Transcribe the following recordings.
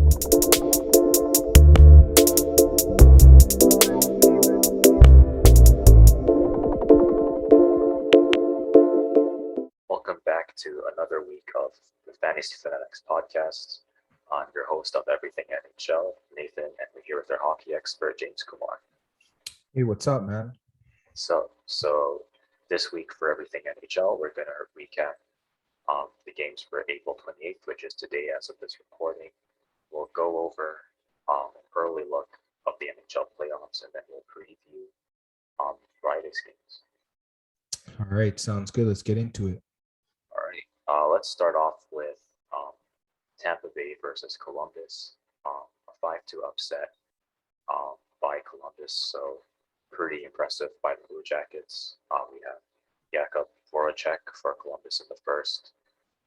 Welcome back to another week of the Fantasy Fanatics Podcast. I'm your host of Everything NHL, Nathan, and we're here with our hockey expert, James Kumar. Hey, what's up, man? So this week for Everything NHL, we're going to recap the games for April 28th, which is today as of this recording. We'll go over an early look of the NHL playoffs, and then we'll preview Friday's games. All right, sounds good. Let's get into it. All right. Let's start off with Tampa Bay versus Columbus, a 5-2 upset by Columbus. So pretty impressive by the Blue Jackets. We have Jakub Voracek for Columbus in the first,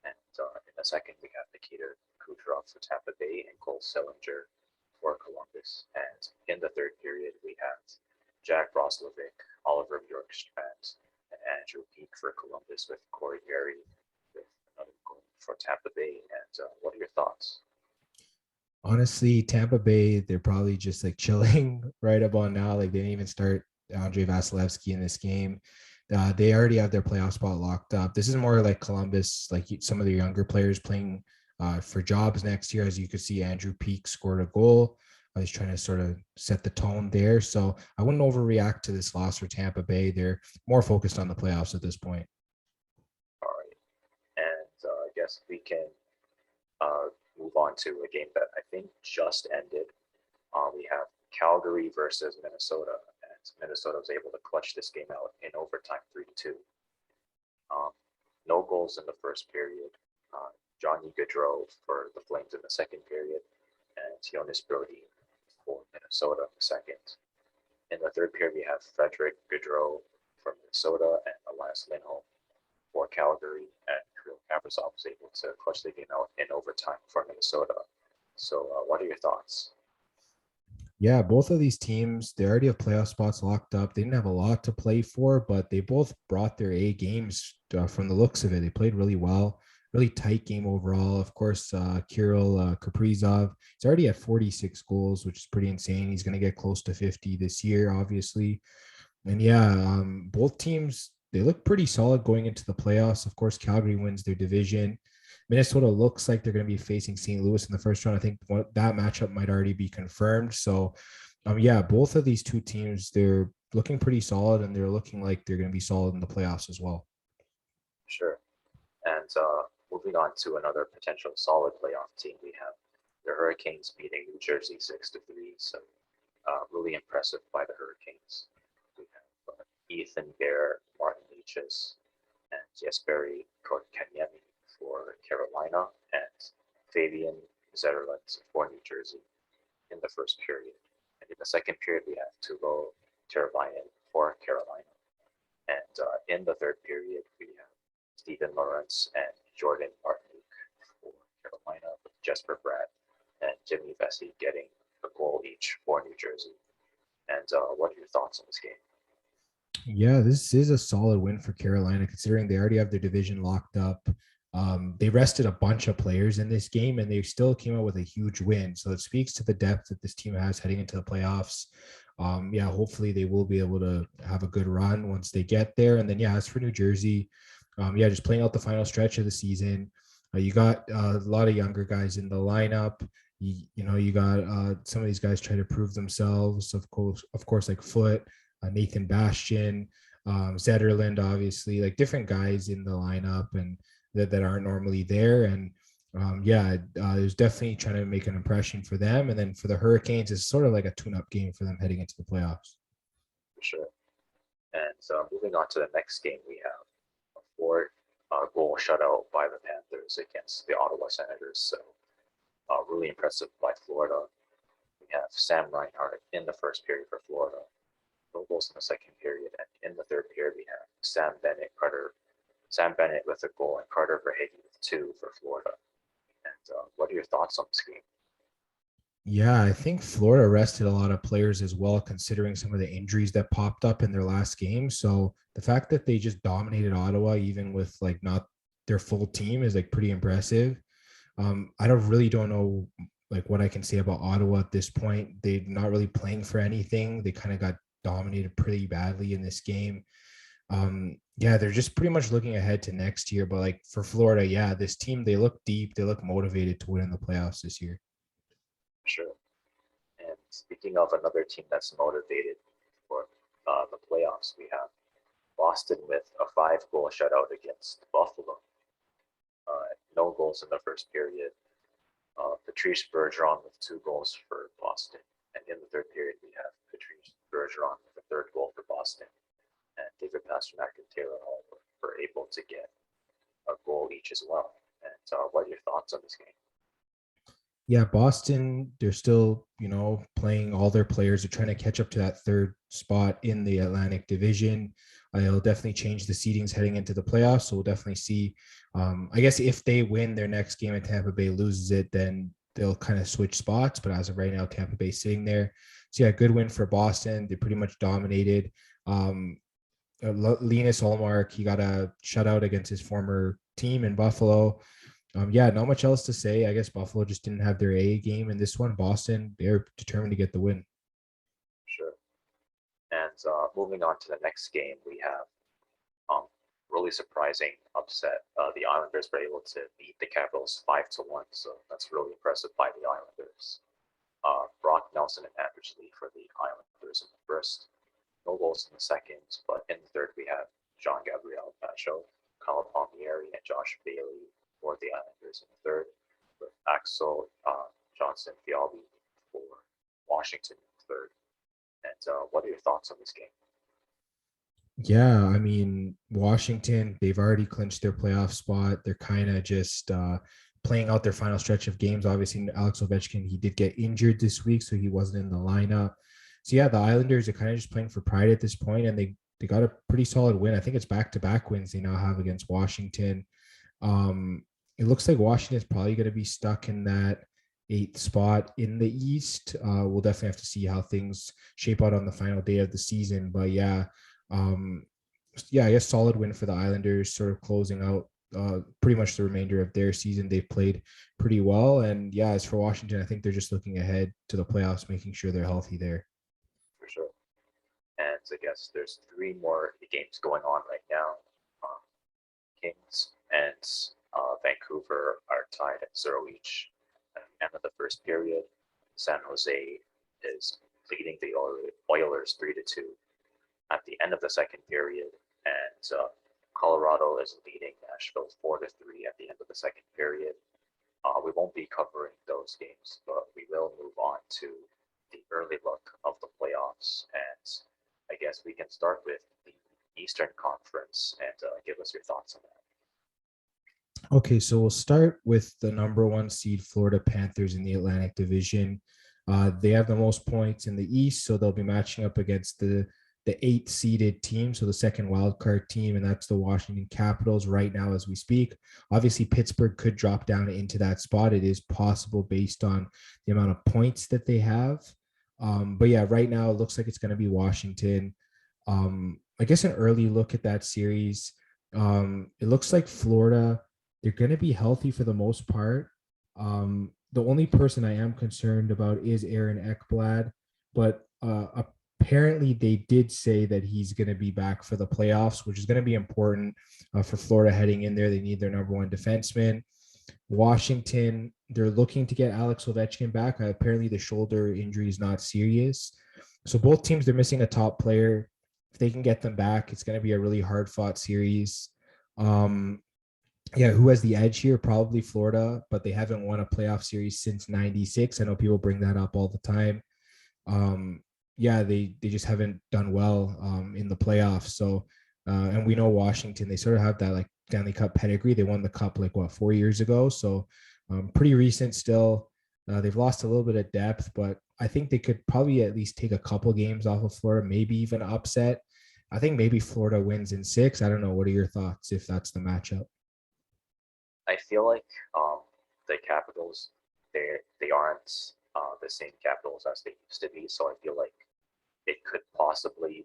and in the second we have Nikita Kucherov for Tampa Bay and Cole Sillinger for Columbus. And in the third period we have Jack Roslovic, Oliver Bjorkstrand, and Andrew Peak for Columbus, with Corey Perry with another goal for Tampa Bay. And what are your thoughts? Honestly, Tampa Bay, they're probably just like chilling right about now. Like they didn't even start Andrei Vasilevsky in this game. They already have their playoff spot locked up. This is more like Columbus, like some of their younger players playing for jobs next year. As you could see, Andrew Peak scored a goal. He's trying to sort of set the tone there. So I wouldn't overreact to this loss for Tampa Bay. They're more focused on the playoffs at this point. All right. And I guess we can move on to a game that I think just ended. We have Calgary versus Minnesota, and Minnesota was able to clutch this game out in overtime 3-2. No goals in the first period. Johnny Gaudreau for the Flames in the second period, and Jonas Brody for Minnesota in the second. In the third period, we have Frederick Gaudreau for Minnesota and Elias Lindholm for Calgary, and Kirill Kaprizov was able to clutch the game out in overtime for Minnesota. So what are your thoughts? Yeah, both of these teams, they already have playoff spots locked up. They didn't have a lot to play for, but they both brought their A games from the looks of it. They played really well, really tight game overall. Of course, Kirill Kaprizov, he's already at 46 goals, which is pretty insane. He's going to get close to 50 this year, obviously. And yeah, both teams, they look pretty solid going into the playoffs. Of course, Calgary wins their division. Minnesota looks like they're going to be facing St. Louis in the first round. I think that matchup might already be confirmed. So, yeah, both of these two teams, they're looking pretty solid, and they're looking like they're going to be solid in the playoffs as well. Sure. And moving on to another potential solid playoff team, we have the Hurricanes beating New Jersey 6-3. So really impressive by the Hurricanes. We have Ethan Bear, Martin Leaches, and Jesperi Kotkaniemi for Carolina, and Fabian Zetterlund for New Jersey in the first period. And in the second period, we have Tulo Teravainen for Carolina. And in the third period, we have Stephen Lawrence and Jordan Martinique for Carolina, with Jesper Bratt and Jimmy Vesey getting a goal each for New Jersey. And what are your thoughts on this game? Yeah, this is a solid win for Carolina, considering they already have their division locked up. They rested a bunch of players in this game, and they still came out with a huge win. So it speaks to the depth that this team has heading into the playoffs. Yeah, hopefully they will be able to have a good run once they get there. And then, yeah, as for New Jersey, yeah, just playing out the final stretch of the season. You got a lot of younger guys in the lineup. You got some of these guys trying to prove themselves. Of course, like Foote, Nathan Bastian, Zetterlund, obviously, like different guys in the lineup and that aren't normally there. And there's definitely trying to make an impression for them. And then for the Hurricanes, it's sort of like a tune-up game for them heading into the playoffs. For sure. And so moving on to the next game, we have a 4-goal shutout by the Panthers against the Ottawa Senators. So really impressive by Florida. We have Sam Reinhart in the first period for Florida, no goals in the second period, and in the third period we have Sam Bennett with a goal and Carter Verhaeghe with 2 for Florida. And what are your thoughts on this game? Yeah, I think Florida rested a lot of players as well, considering some of the injuries that popped up in their last game. So the fact that they just dominated Ottawa, even with like not their full team, is like pretty impressive. I don't know like what I can say about Ottawa at this point. They're not really playing for anything. They kind of got dominated pretty badly in this game. Yeah, they're just pretty much looking ahead to next year. But like for Florida, yeah, this team, they look deep. They look motivated to win in the playoffs this year. Sure. And speaking of another team that's motivated for the playoffs, we have Boston with a 5-goal shutout against Buffalo. No goals in the first period. Patrice Bergeron with 2 goals for Boston. And in the third period, we have Patrice Bergeron with a 3rd goal for Boston. And David Pastrnak and Taylor Hall were able to get a goal each as well. And what are your thoughts on this game? Yeah, Boston, they're still, playing all their players. They're trying to catch up to that 3rd spot in the Atlantic Division. It'll definitely change the seedings heading into the playoffs. So we'll definitely see. I guess if they win their next game and Tampa Bay loses it, then they'll kind of switch spots. But as of right now, Tampa Bay sitting there. So yeah, good win for Boston. They pretty much dominated. Linus Ullmark, he got a shutout against his former team in Buffalo. Yeah, not much else to say. I guess Buffalo just didn't have their A game in this one. Boston, they're determined to get the win. Sure. And moving on to the next game, we have really surprising upset. The Islanders were able to beat the Capitals 5-1, so that's really impressive by the Islanders. Brock Nelson and Anders Lee for the Islanders in the first. No goals in the second, but in the third we have Jean-Gabriel Pageau, Kyle Palmieri, and Josh Bailey for the Islanders in the third, with Axel Johnson Fialbi for Washington in the third. And what are your thoughts on this game? Yeah, I mean, Washington, they've already clinched their playoff spot. They're kind of just playing out their final stretch of games. Obviously, Alex Ovechkin, he did get injured this week, so he wasn't in the lineup. So yeah, the Islanders are kind of just playing for pride at this point, and they got a pretty solid win. I think it's back-to-back wins they now have against Washington. It looks like Washington's probably going to be stuck in that 8th spot in the East. We'll definitely have to see how things shape out on the final day of the season. But yeah, I guess solid win for the Islanders, sort of closing out pretty much the remainder of their season. They've played pretty well. And yeah, as for Washington, I think they're just looking ahead to the playoffs, making sure they're healthy there. For sure. And I guess there's 3 more games going on right now. Kings and Vancouver are tied at 0 each at the end of the first period. San Jose is leading the Oilers 3-2 at the end of the second period, and Colorado is leading Nashville 4-3 at the end of the second period. We won't be covering those games, but we will move on to the early look of the playoffs, and I guess we can start with the Eastern Conference and give us your thoughts on that. Okay, so we'll start with the number 1 seed Florida Panthers in the Atlantic Division. They have the most points in the East, so they'll be matching up against the 8th seeded team, so the second wildcard team, and that's the Washington Capitals right now as we speak. Obviously, Pittsburgh could drop down into that spot. It is possible based on the amount of points that they have. But yeah, right now it looks like it's going to be Washington. I guess an early look at that series. It looks like Florida, they're going to be healthy for the most part. The only person I am concerned about is Aaron Ekblad, but apparently they did say that he's going to be back for the playoffs, which is going to be important for Florida heading in there. They need their number 1 defenseman. Washington, they're looking to get Alex Ovechkin back. Apparently the shoulder injury is not serious. So both teams, they're missing a top player. If they can get them back, it's going to be a really hard fought series. Yeah, who has the edge here? Probably Florida, but they haven't won a playoff series since '96. I know people bring that up all the time. Yeah, they just haven't done well in the playoffs. So, and we know Washington, they sort of have that like Stanley Cup pedigree. They won the cup like 4 years ago. So pretty recent still. They've lost a little bit of depth, but I think they could probably at least take a couple games off of Florida, maybe even upset. I think maybe Florida wins in 6. I don't know. What are your thoughts if that's the matchup? I feel like the Capitals, they aren't the same Capitals as they used to be, so I feel like it could possibly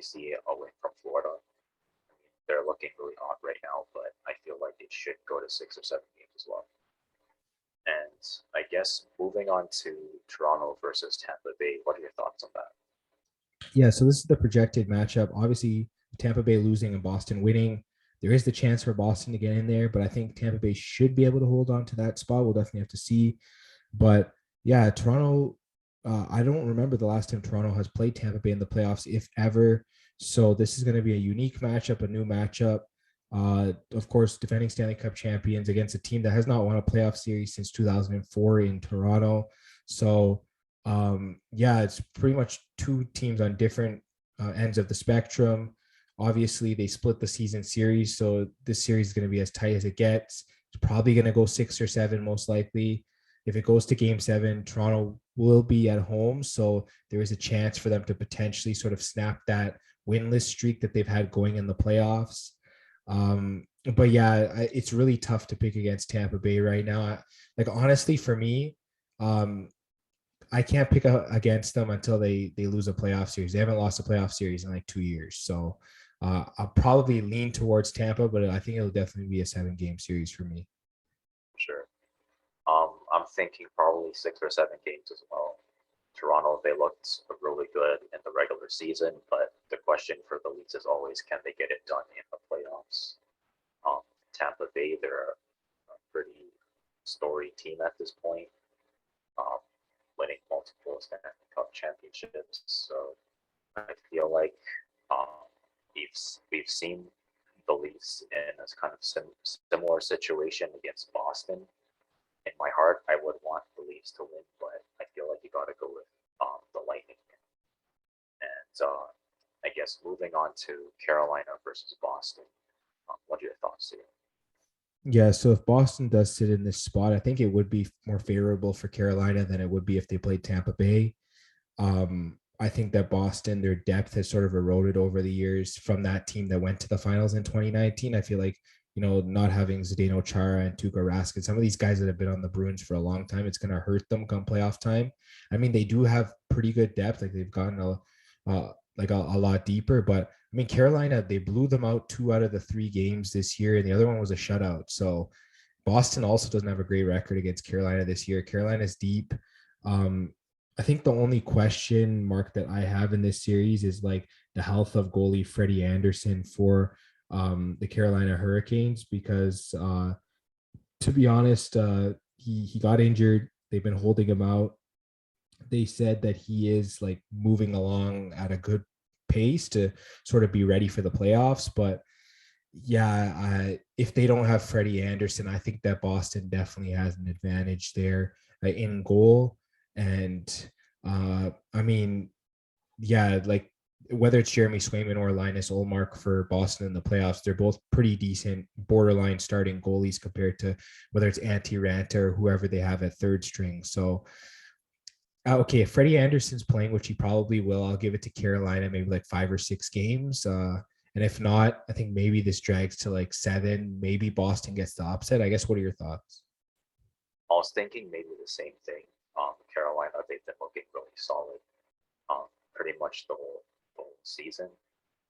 see a win from Florida. I mean, they're looking really hot right now, but I feel like it should go to 6 or 7 games as well. And I guess moving on to Toronto versus Tampa Bay, what are your thoughts on that? Yeah, so this is the projected matchup. Obviously, Tampa Bay losing and Boston winning. There is the chance for Boston to get in there, but I think Tampa Bay should be able to hold on to that spot. We'll definitely have to see. But yeah, Toronto, I don't remember the last time Toronto has played Tampa Bay in the playoffs, if ever. So this is going to be a unique matchup, a new matchup. Of course, defending Stanley Cup champions against a team that has not won a playoff series since 2004 in Toronto. So yeah, it's pretty much two teams on different ends of the spectrum. Obviously, they split the season series, so this series is going to be as tight as it gets. It's probably going to go 6 or 7, most likely. If it goes to game 7, Toronto will be at home, so there is a chance for them to potentially sort of snap that winless streak that they've had going in the playoffs. But yeah, it's really tough to pick against Tampa Bay right now. Like honestly, for me, um, I can't pick against them until they lose a playoff series. They haven't lost a playoff series in like 2 years, so I'll probably lean towards Tampa, but I think it'll definitely be a 7-game series for me. Sure. I'm thinking probably 6 or 7 games as well. Toronto, they looked really good in the regular season, but the question for the Leafs is always, can they get it done in the playoffs? Tampa Bay, they're a pretty storied team at this point, um, winning multiple Stanley Cup championships. So I feel like um, we've seen the Leafs in a kind of similar situation against Boston. In my heart, I would want the Leafs to win, but I feel like you got to go with the Lightning. And I guess moving on to Carolina versus Boston. What are your thoughts here? Yeah, so if Boston does sit in this spot, I think it would be more favorable for Carolina than it would be if they played Tampa Bay. I think that Boston, their depth has sort of eroded over the years from that team that went to the finals in 2019. I feel like, not having Zdeno Chara and Tuukka Rask, some of these guys that have been on the Bruins for a long time, it's going to hurt them come playoff time. I mean, they do have pretty good depth. Like they've gotten a lot deeper, but I mean, Carolina, they blew them out 2 out of the 3 games this year, and the other one was a shutout. So Boston also doesn't have a great record against Carolina this year. Carolina's deep. Um, I think the only question mark that I have in this series is like the health of goalie Freddie Anderson for the Carolina Hurricanes, because to be honest, he got injured. They've been holding him out. They said that he is like moving along at a good pace to sort of be ready for the playoffs. But yeah, if they don't have Freddie Anderson, I think that Boston definitely has an advantage there in goal. And I mean, yeah, like whether it's Jeremy Swayman or Linus Olmark for Boston in the playoffs, they're both pretty decent borderline starting goalies compared to whether it's Antti Ranta or whoever they have at third string. So okay, if Freddie Anderson's playing, which he probably will, I'll give it to Carolina, maybe like 5 or 6 games. And if not, I think maybe this drags to like 7. Maybe Boston gets the upset. I guess. What are your thoughts? I was thinking maybe the same thing. Carolina, they've been looking really solid. Pretty much the whole season.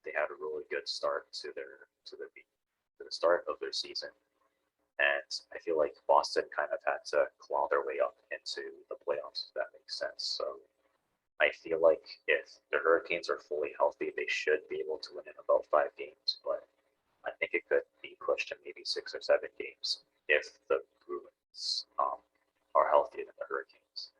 They had a really good start to the start of their season, and I feel like Boston kind of had to claw their way up into the playoffs, if that makes sense. So I feel like if the Hurricanes are fully healthy, they should be able to win in about 5 games, but I think it could be pushed to maybe 6 or 7 games if the Bruins are healthier than the Hurricanes.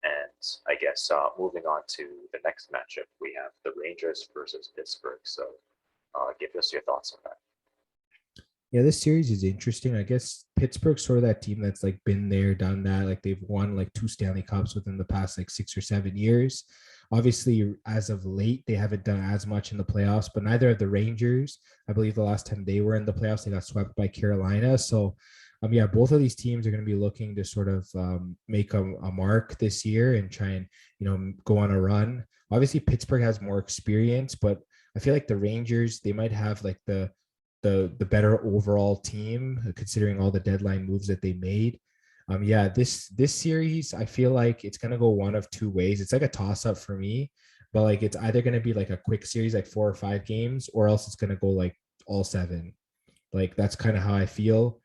And I guess moving on to the next matchup, we have the Rangers versus Pittsburgh. So give us your thoughts on that. Yeah, this series is interesting. I guess Pittsburgh's sort of that team that's like been there, done that. Like they've won like 2 Stanley Cups within the past like 6 or 7 years. Obviously, as of late, they haven't done as much in the playoffs, but neither of the Rangers. I believe the last time they were in the playoffs, they got swept by Carolina. So, yeah, both of these teams are going to be looking to sort of make a mark this year and try and, go on a run. Obviously, Pittsburgh has more experience, but I feel like the Rangers, they might have like the better overall team considering all the deadline moves that they made. Yeah, this series, I feel like it's gonna go one of 2 ways. It's like a toss up for me, but like it's either gonna be like a quick series, like 4 or 5 games, or else it's gonna go like all 7. Like that's kind of how I feel.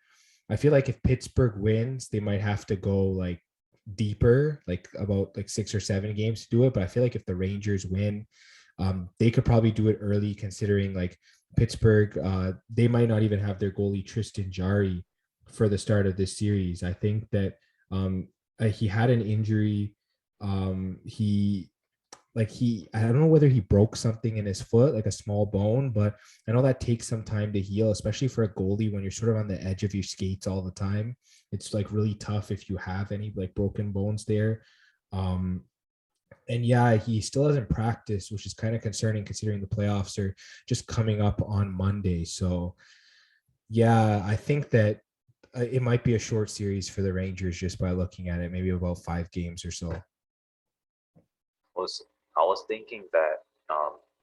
I feel like if Pittsburgh wins, they might have to go like deeper, like about like 6 or 7 games to do it. But I feel like if the Rangers win, they could probably do it early, considering like Pittsburgh, they might not even have their goalie Tristan Jarry for the start of this series. I think that he had an injury. I don't know whether he broke something in his foot, like a small bone, but I know that takes some time to heal, especially for a goalie when you're sort of on the edge of your skates all the time. It's like really tough if you have any like broken bones there. Um, and yeah, he still hasn't practiced, which is kind of concerning considering the playoffs are just coming up on Monday. So yeah, I think that it might be a short series for the Rangers just by looking at it, maybe about 5 games or so. Was I was thinking that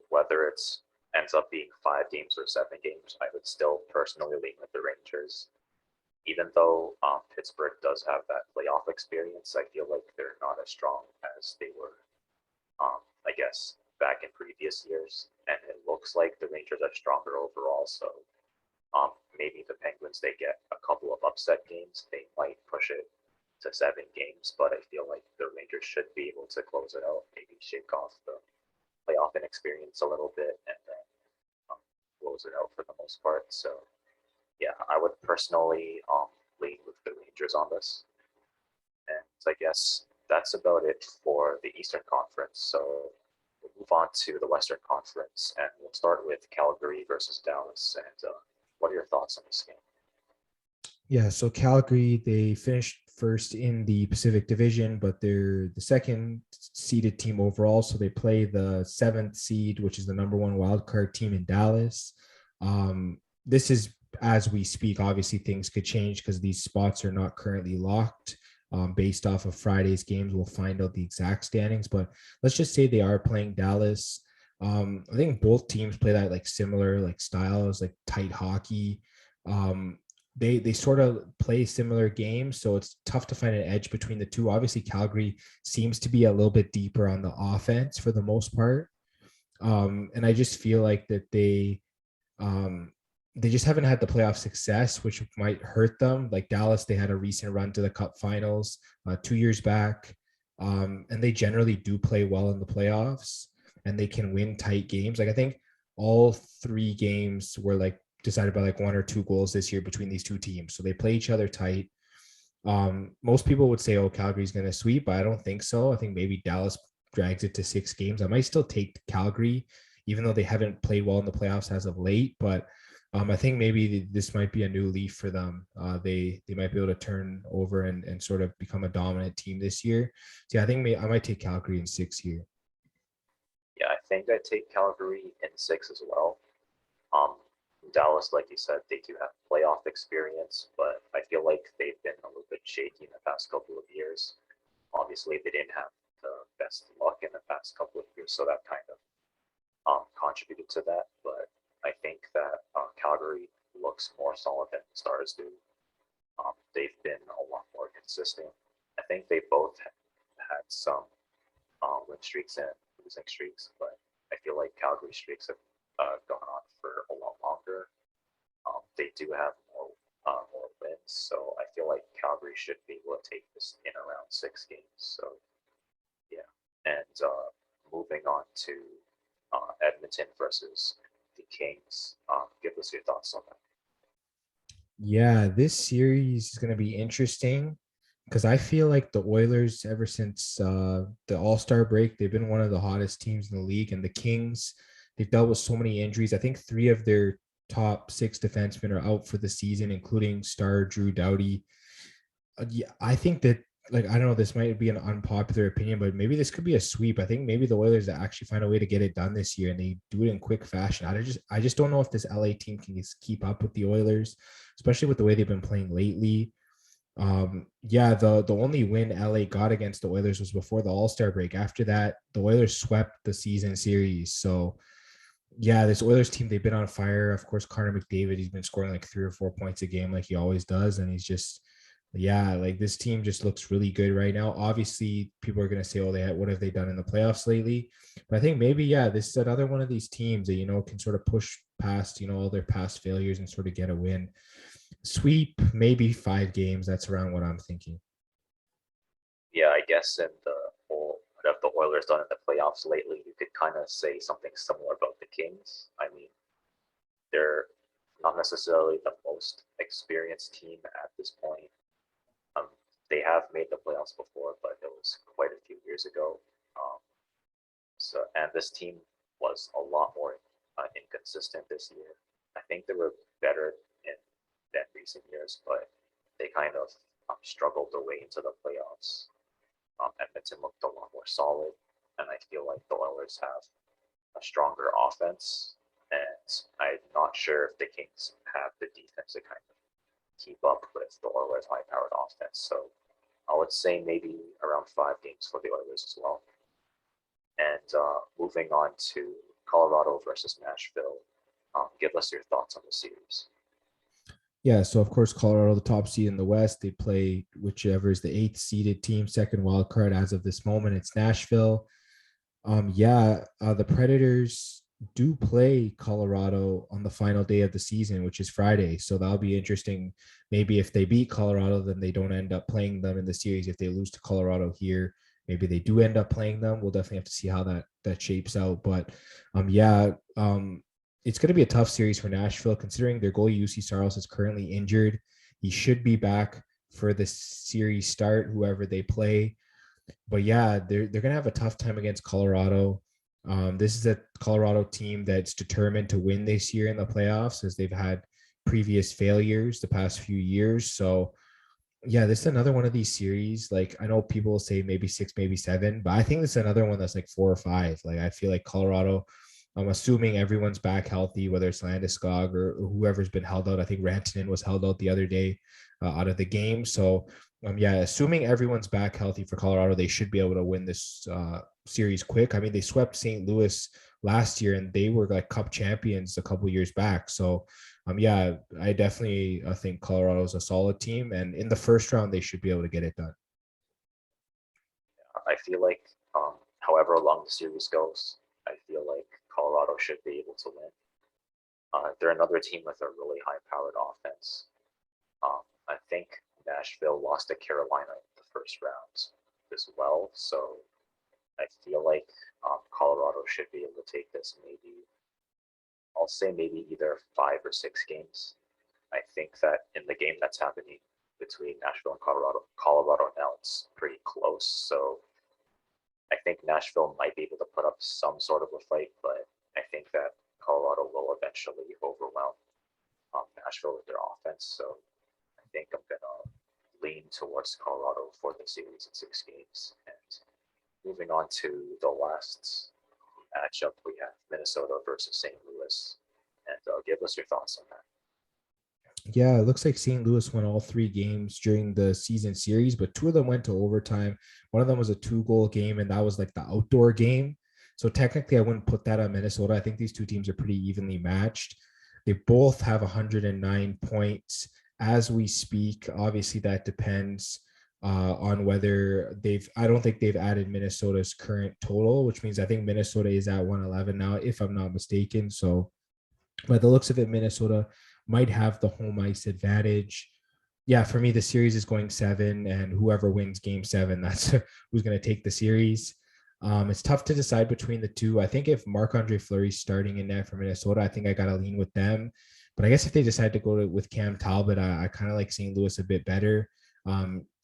whether it's ends up being 5 games or 7 games, I would still personally lean with the Rangers. Even though Pittsburgh does have that playoff experience, I feel like they're not as strong as they were, I guess, back in previous years. And it looks like the Rangers are stronger overall. So maybe the Penguins, they get a couple of upset games. They might push it to 7 games, but I feel like the Rangers should be able to close it out, maybe shake off the playoff inexperience a little bit, and then close it out for the most part. So yeah, I would personally lean with the Rangers on this. And I guess that's about it for the Eastern Conference. So we'll move on to the Western Conference, and we'll start with Calgary versus Dallas. And what are your thoughts on this game? Yeah, so Calgary, they finished first in the Pacific Division, but they're the second seeded team overall. So they play the 7th seed, which is the number 1 wildcard team in Dallas. This is as we speak. Obviously, things could change because these spots are not currently locked. Based off of Friday's games, we'll find out the exact standings. But let's just say they are playing Dallas. I think both teams play that like similar like styles, like tight hockey. They sort of play similar games, so it's tough to find an edge between the two. Obviously, Calgary seems to be a little bit deeper on the offense for the most part, and I just feel like that they just haven't had the playoff success, which might hurt them. Like Dallas, they had a recent run to the Cup Finals 2 years back, and they generally do play well in the playoffs, and they can win tight games. Like I think all 3 games were like decided by like 1 or 2 goals this year between these two teams. So they play each other tight. Most people would say, oh, Calgary's going to sweep, but I don't think so. I think maybe Dallas drags it to 6 games. I might still take Calgary, even though they haven't played well in the playoffs as of late. But I think maybe this might be a new leaf for them. They might be able to turn over and sort of become a dominant team this year. So yeah, I think I might take Calgary in 6 here. Yeah, I think I'd take Calgary in 6 as well. Dallas, like you said, they do have playoff experience, but I feel like they've been a little bit shaky in the past couple of years. Obviously, they didn't have the best luck in the past couple of years, so that kind of contributed to that. But I think that Calgary looks more solid than the Stars do. They've been a lot more consistent. I think they both had some win streaks and losing streaks, but I feel like Calgary streaks have gone on for a lot longer. They do have more wins, so I feel like Calgary should be able to take this in around 6 games. So yeah, and moving on to Edmonton versus the Kings. Give us your thoughts on that. Yeah, this series is going to be interesting because I feel like the Oilers, ever since the All-Star break, they've been one of the hottest teams in the league. And the Kings, they've dealt with so many injuries. I think 3 of their top 6 defensemen are out for the season, including star Drew Doughty. Yeah, I think that, like, I don't know, this might be an unpopular opinion, but maybe this could be a sweep. I think maybe the Oilers actually find a way to get it done this year, and they do it in quick fashion. I just don't know if this LA team can keep up with the Oilers, especially with the way they've been playing lately. Yeah, the only win LA got against the Oilers was before the All-Star break. After that, the Oilers swept the season series. So yeah, this Oilers team, they've been on fire. Of course, Connor McDavid, he's been scoring like 3 or 4 points a game like he always does. And he's just, yeah, like this team just looks really good right now. Obviously, people are going to say, oh, what have they done in the playoffs lately? But I think maybe, yeah, this is another one of these teams that, can sort of push past, all their past failures and sort of get a win. Sweep, maybe 5 games. That's around what I'm thinking. Yeah, I guess in the whole what have the Oilers done in the playoffs lately, you could kind of say something similar about the Kings. I mean, they're not necessarily the most experienced team at this point. Um, they have made the playoffs before, but it was quite a few years ago. Um, and this team was a lot more inconsistent this year. I think they were better in than recent years, but they kind of struggled their way into the playoffs. Edmonton looked a lot more solid, and I feel like the Oilers have a stronger offense. And I'm not sure if the Kings have the defense to kind of keep up with the Oilers' high-powered offense. So I would say maybe around 5 games for the Oilers as well. And moving on to Colorado versus Nashville, give us your thoughts on the series. Yeah, so of course, Colorado, the top seed in the West, they play whichever is the 8th seeded team, second wild card as of this moment. It's Nashville. The Predators do play Colorado on the final day of the season, which is Friday. So that'll be interesting. Maybe if they beat Colorado, then they don't end up playing them in the series. If they lose to Colorado here, maybe they do end up playing them. We'll definitely have to see how that shapes out. But it's going to be a tough series for Nashville, considering their goalie UC Saros is currently injured. He should be back for the series start, whoever they play. But yeah, they're gonna have a tough time against Colorado. This is a Colorado team that's determined to win this year in the playoffs, as they've had previous failures the past few years. So yeah, this is another one of these series. Like, I know people will say maybe 6, maybe 7, but I think this is another one that's like 4 or 5. Like, I feel like Colorado, I'm assuming everyone's back healthy, whether it's Landeskog or whoever's been held out. I think Rantanen was held out the other day out of the game. So assuming everyone's back healthy for Colorado, they should be able to win this series quick. I mean, they swept St. Louis last year, and they were like Cup champions a couple years back. So I definitely think Colorado is a solid team, and in the first round, they should be able to get it done. I feel like, however long the series goes, I feel like Colorado should be able to win. They're another team with a really high-powered offense. I think Nashville lost to Carolina in the first round as well, so I feel like Colorado should be able to take this I'll say maybe either 5 or 6 games. I think that in the game that's happening between Nashville and Colorado now it's pretty close, so I think Nashville might be able to put up some sort of a fight, but I think that Colorado will eventually overwhelm Nashville with their offense. So I think I'm going to lean towards Colorado for the series in 6 games. And moving on to the last matchup, we have Minnesota versus St. Louis. And give us your thoughts on that. Yeah, it looks like St. Louis won all 3 games during the season series, but 2 of them went to overtime. One of them was a 2-goal game, and that was like the outdoor game. So technically, I wouldn't put that on Minnesota. I think these 2 teams are pretty evenly matched. They both have 109 points as we speak. Obviously, that depends on whether I don't think they've added Minnesota's current total, which means I think Minnesota is at 111 now, if I'm not mistaken. So by the looks of it, Minnesota might have the home ice advantage. Yeah, for me, the series is going 7, and whoever wins game 7, that's who's going to take the series. It's tough to decide between the 2. I think if Marc-Andre Fleury's starting in net for Minnesota, I think I got to lean with them. But I guess if they decide to go with Cam Talbot, I kind of like St. Louis a bit better,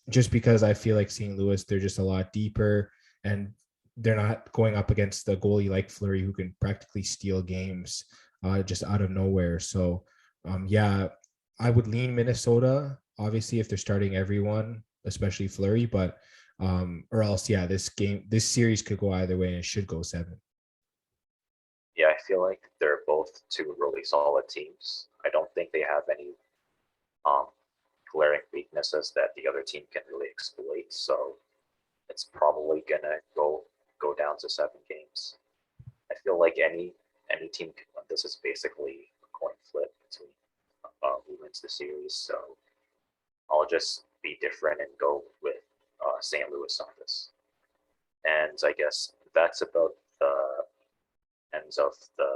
just because I feel like St. Louis, they're just a lot deeper, and they're not going up against the goalie like Fleury, who can practically steal games just out of nowhere. So I would lean Minnesota, obviously, if they're starting everyone, especially Fleury, but or else, this series could go either way, and it should go 7. Yeah, I feel like they're both 2 really solid teams. I don't think they have any um, glaring weaknesses that the other team can really exploit. So it's probably gonna go down to 7 games. I feel like any team can win this. Is basically a coin flip between who wins the series. So I'll just be different and go with St. Louis on this. And I guess that's about the ends of the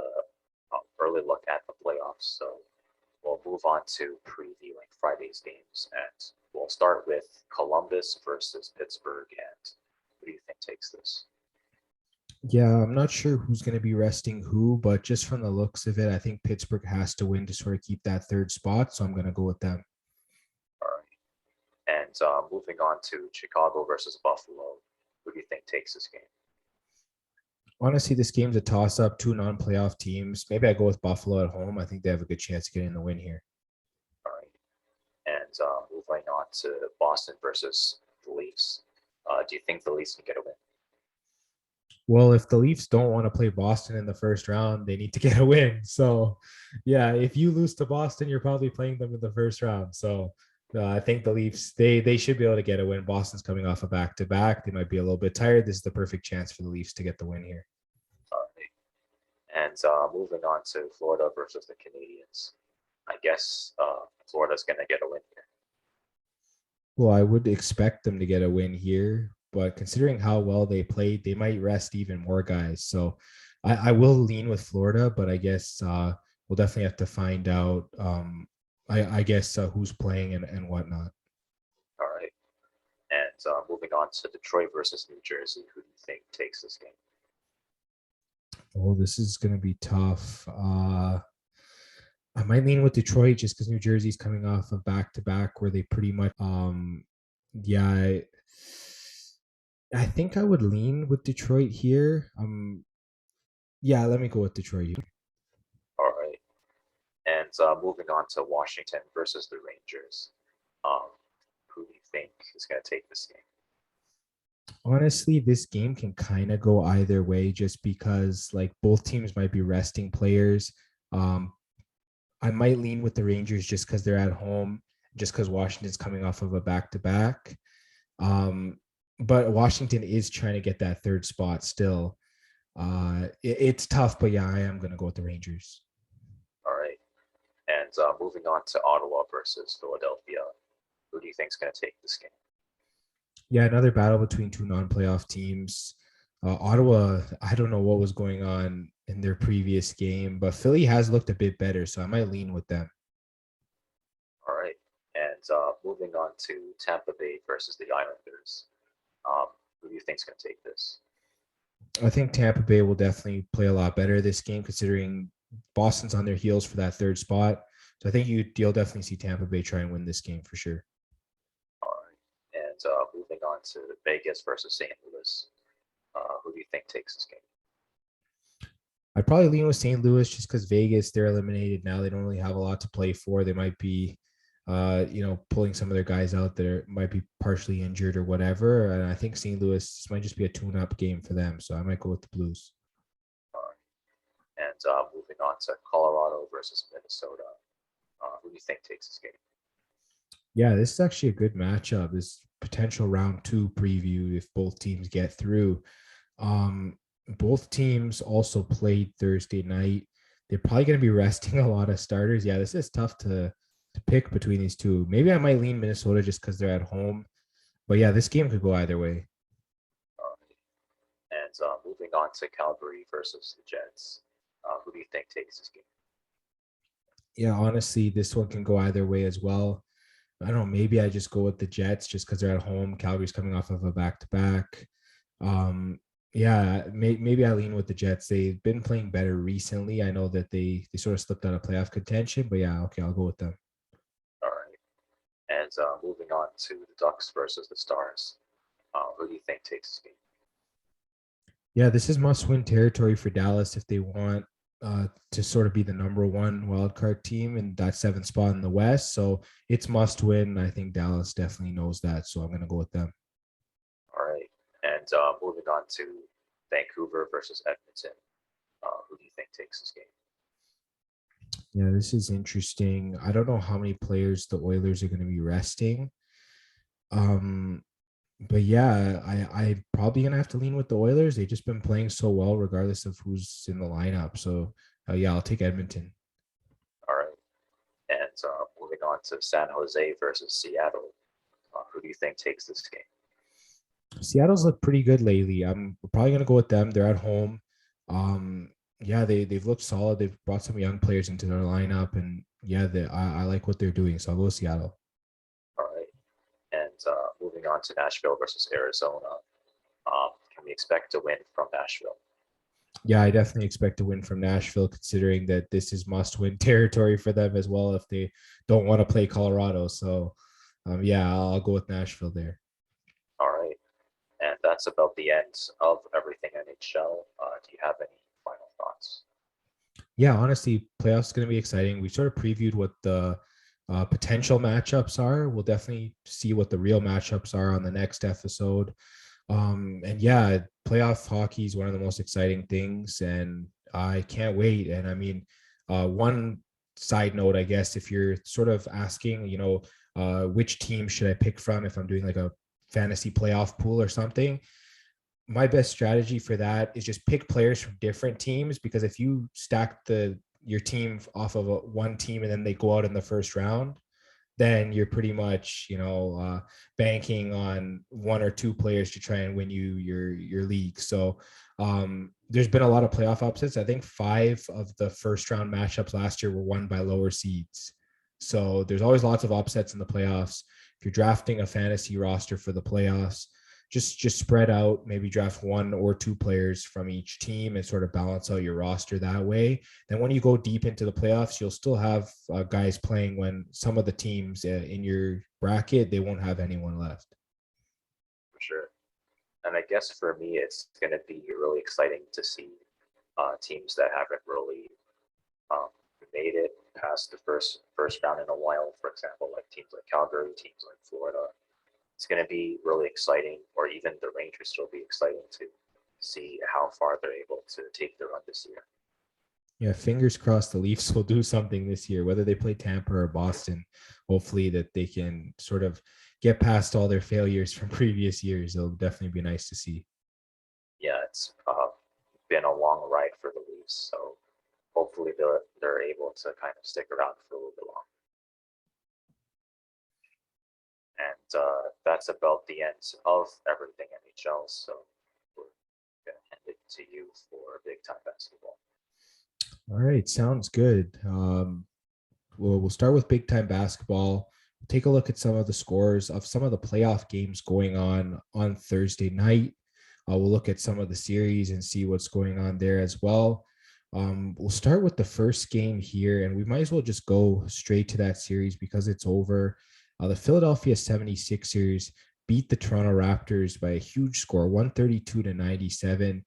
early look at the playoffs. So we'll move on to previewing Friday's games. And we'll start with Columbus versus Pittsburgh. And who do you think takes this? Yeah, I'm not sure who's going to be resting who, but just from the looks of it, I think Pittsburgh has to win to sort of keep that third spot. So I'm going to go with them. All right. And moving on to Chicago versus Buffalo. Who do you think takes this game? Honestly, this game's a toss-up, two non-playoff teams. Maybe I go with Buffalo at home. I think they have a good chance of getting the win here. All right. And moving on to Boston versus the Leafs. Do you think the Leafs can get a win? Well, if the Leafs don't want to play Boston in the first round, they need to get a win. So, yeah, if you lose to Boston, you're probably playing them in the first round. So, I think the Leafs they should be able to get a win. Boston's coming off a back-to-back. They might be a little bit tired. This is the perfect chance for the Leafs to get the win here. All right. And moving on to Florida versus the Canadiens. I guess Florida's going to get a win here. Well, I would expect them to get a win here, but considering how well they played, they might rest even more guys. So I will lean with Florida, but I guess we'll definitely have to find out, I guess, who's playing and whatnot. All right. And moving on to Detroit versus New Jersey. Who do you think takes this game? Oh, this is going to be tough. I might lean with Detroit just because New Jersey's coming off of back-to-back where they pretty much, yeah, I think I would lean with Detroit here. Yeah, let me go with Detroit here. All right. And moving on to Washington versus the Rangers. Who do you think is going to take this game? Honestly, this game can kind of go either way just because like both teams might be resting players. I might lean with the Rangers just because they're at home, just because Washington's coming off of a back-to-back. But Washington is trying to get that third spot still. It's tough, but yeah, I am going to go with the Rangers. All right. And moving on to Ottawa versus Philadelphia. Who do you think is going to take this game? Yeah, another battle between two non-playoff teams. Ottawa, I don't know what was going on in their previous game, but Philly has looked a bit better, so I might lean with them. All right. And moving on to Tampa Bay versus the Islanders. Who do you think is going to take this? I think Tampa Bay will definitely play a lot better this game, considering Boston's on their heels for that third spot. So I think you'll definitely see Tampa Bay try and win this game for sure. All right. And moving on to Vegas versus St. Louis. Who do you think takes this game? I'd probably lean with St. Louis just because Vegas, they're eliminated now. They don't really have a lot to play for. They might be, pulling some of their guys out that might be partially injured or whatever. And I think St. Louis might just be a tune-up game for them. So I might go with the Blues. All right. And moving on to Colorado versus Minnesota. Who do you think takes this game? Yeah, this is actually a good matchup. This potential round 2 preview if both teams get through. Both teams also played Thursday night. They're probably going to be resting a lot of starters. Yeah, this is tough to pick between these two. Maybe I might lean Minnesota just because they're at home. But yeah, this game could go either way. All right. And moving on to Calgary versus the Jets. Who do you think takes this game? Yeah, honestly, this one can go either way as well. I don't know. Maybe I just go with the Jets just because they're at home. Calgary's coming off of a back-to-back. Yeah, maybe I lean with the Jets. They've been playing better recently. I know that they sort of slipped out of playoff contention, but yeah, okay, I'll go with them. All right. And moving on to the Ducks versus the Stars. Who do you think takes this game? Yeah, this is must-win territory for Dallas if they want to sort of be the number 1 wildcard team in that 7th spot in the West. So it's must-win. I think Dallas definitely knows that, so I'm going to go with them. All right. And moving on to Vancouver versus Edmonton. Who do you think takes this game? Yeah, this is interesting. I don't know how many players the Oilers are going to be resting. But yeah, I probably going to have to lean with the Oilers. They've just been playing so well regardless of who's in the lineup. So yeah, I'll take Edmonton. All right. And moving on to San Jose versus Seattle. Who do you think takes this game? Seattle's looked pretty good lately. I'm probably going to go with them. They're at home. Yeah, they've looked solid. They've brought some young players into their lineup, and yeah, I like what they're doing. So I'll go Seattle. All right. And moving on to Nashville versus Arizona. Can we expect to win from Nashville? Yeah, I definitely expect to win from Nashville, considering that this is must-win territory for them as well if they don't want to play Colorado. So, yeah, I'll go with Nashville there. All right. And that's about the end of everything NHL. Do you have any final thoughts? Yeah, honestly, playoffs going to be exciting. We sort of previewed what the potential matchups are. We'll definitely see what the real matchups are on the next episode. And yeah, playoff hockey is one of the most exciting things, and I can't wait. And I mean, one side note, I guess, if you're sort of asking, which team should I pick from if I'm doing like a fantasy playoff pool or something, my best strategy for that is just pick players from different teams, because if you stack your team off of one team and then they go out in the first round, then you're pretty much banking on one or two players to try and win your league. So there's been a lot of playoff upsets. I think 5 of the first round matchups last year were won by lower seeds. So there's always lots of upsets in the playoffs. If you're drafting a fantasy roster for the playoffs, just spread out, maybe draft 1 or 2 players from each team and sort of balance out your roster that way. Then when you go deep into the playoffs, you'll still have guys playing when some of the teams in your bracket, they won't have anyone left. For sure. And I guess for me, it's going to be really exciting to see teams that haven't really um, made it past the first round in a while. For example, like teams like Calgary, teams like Florida. It's going to be really exciting, or even the Rangers will be exciting to see how far they're able to take their run this year. Yeah, fingers crossed the Leafs will do something this year, whether they play Tampa or Boston. Hopefully that they can sort of get past all their failures from previous years. It'll definitely be nice to see. Yeah, it's been a long ride for the Leafs, so hopefully they're able to kind of stick around for a little bit longer. And that's about the end of everything NHL. So we're going to hand it to you for big time basketball. All right, sounds good. We'll start with big time basketball. We'll take a look at some of the scores of some of the playoff games going on Thursday night. We'll look at some of the series and see what's going on there as well. We'll start with the first game here, and we might as well just go straight to that series because it's over. The Philadelphia 76ers beat the Toronto Raptors by a huge score, 132-97.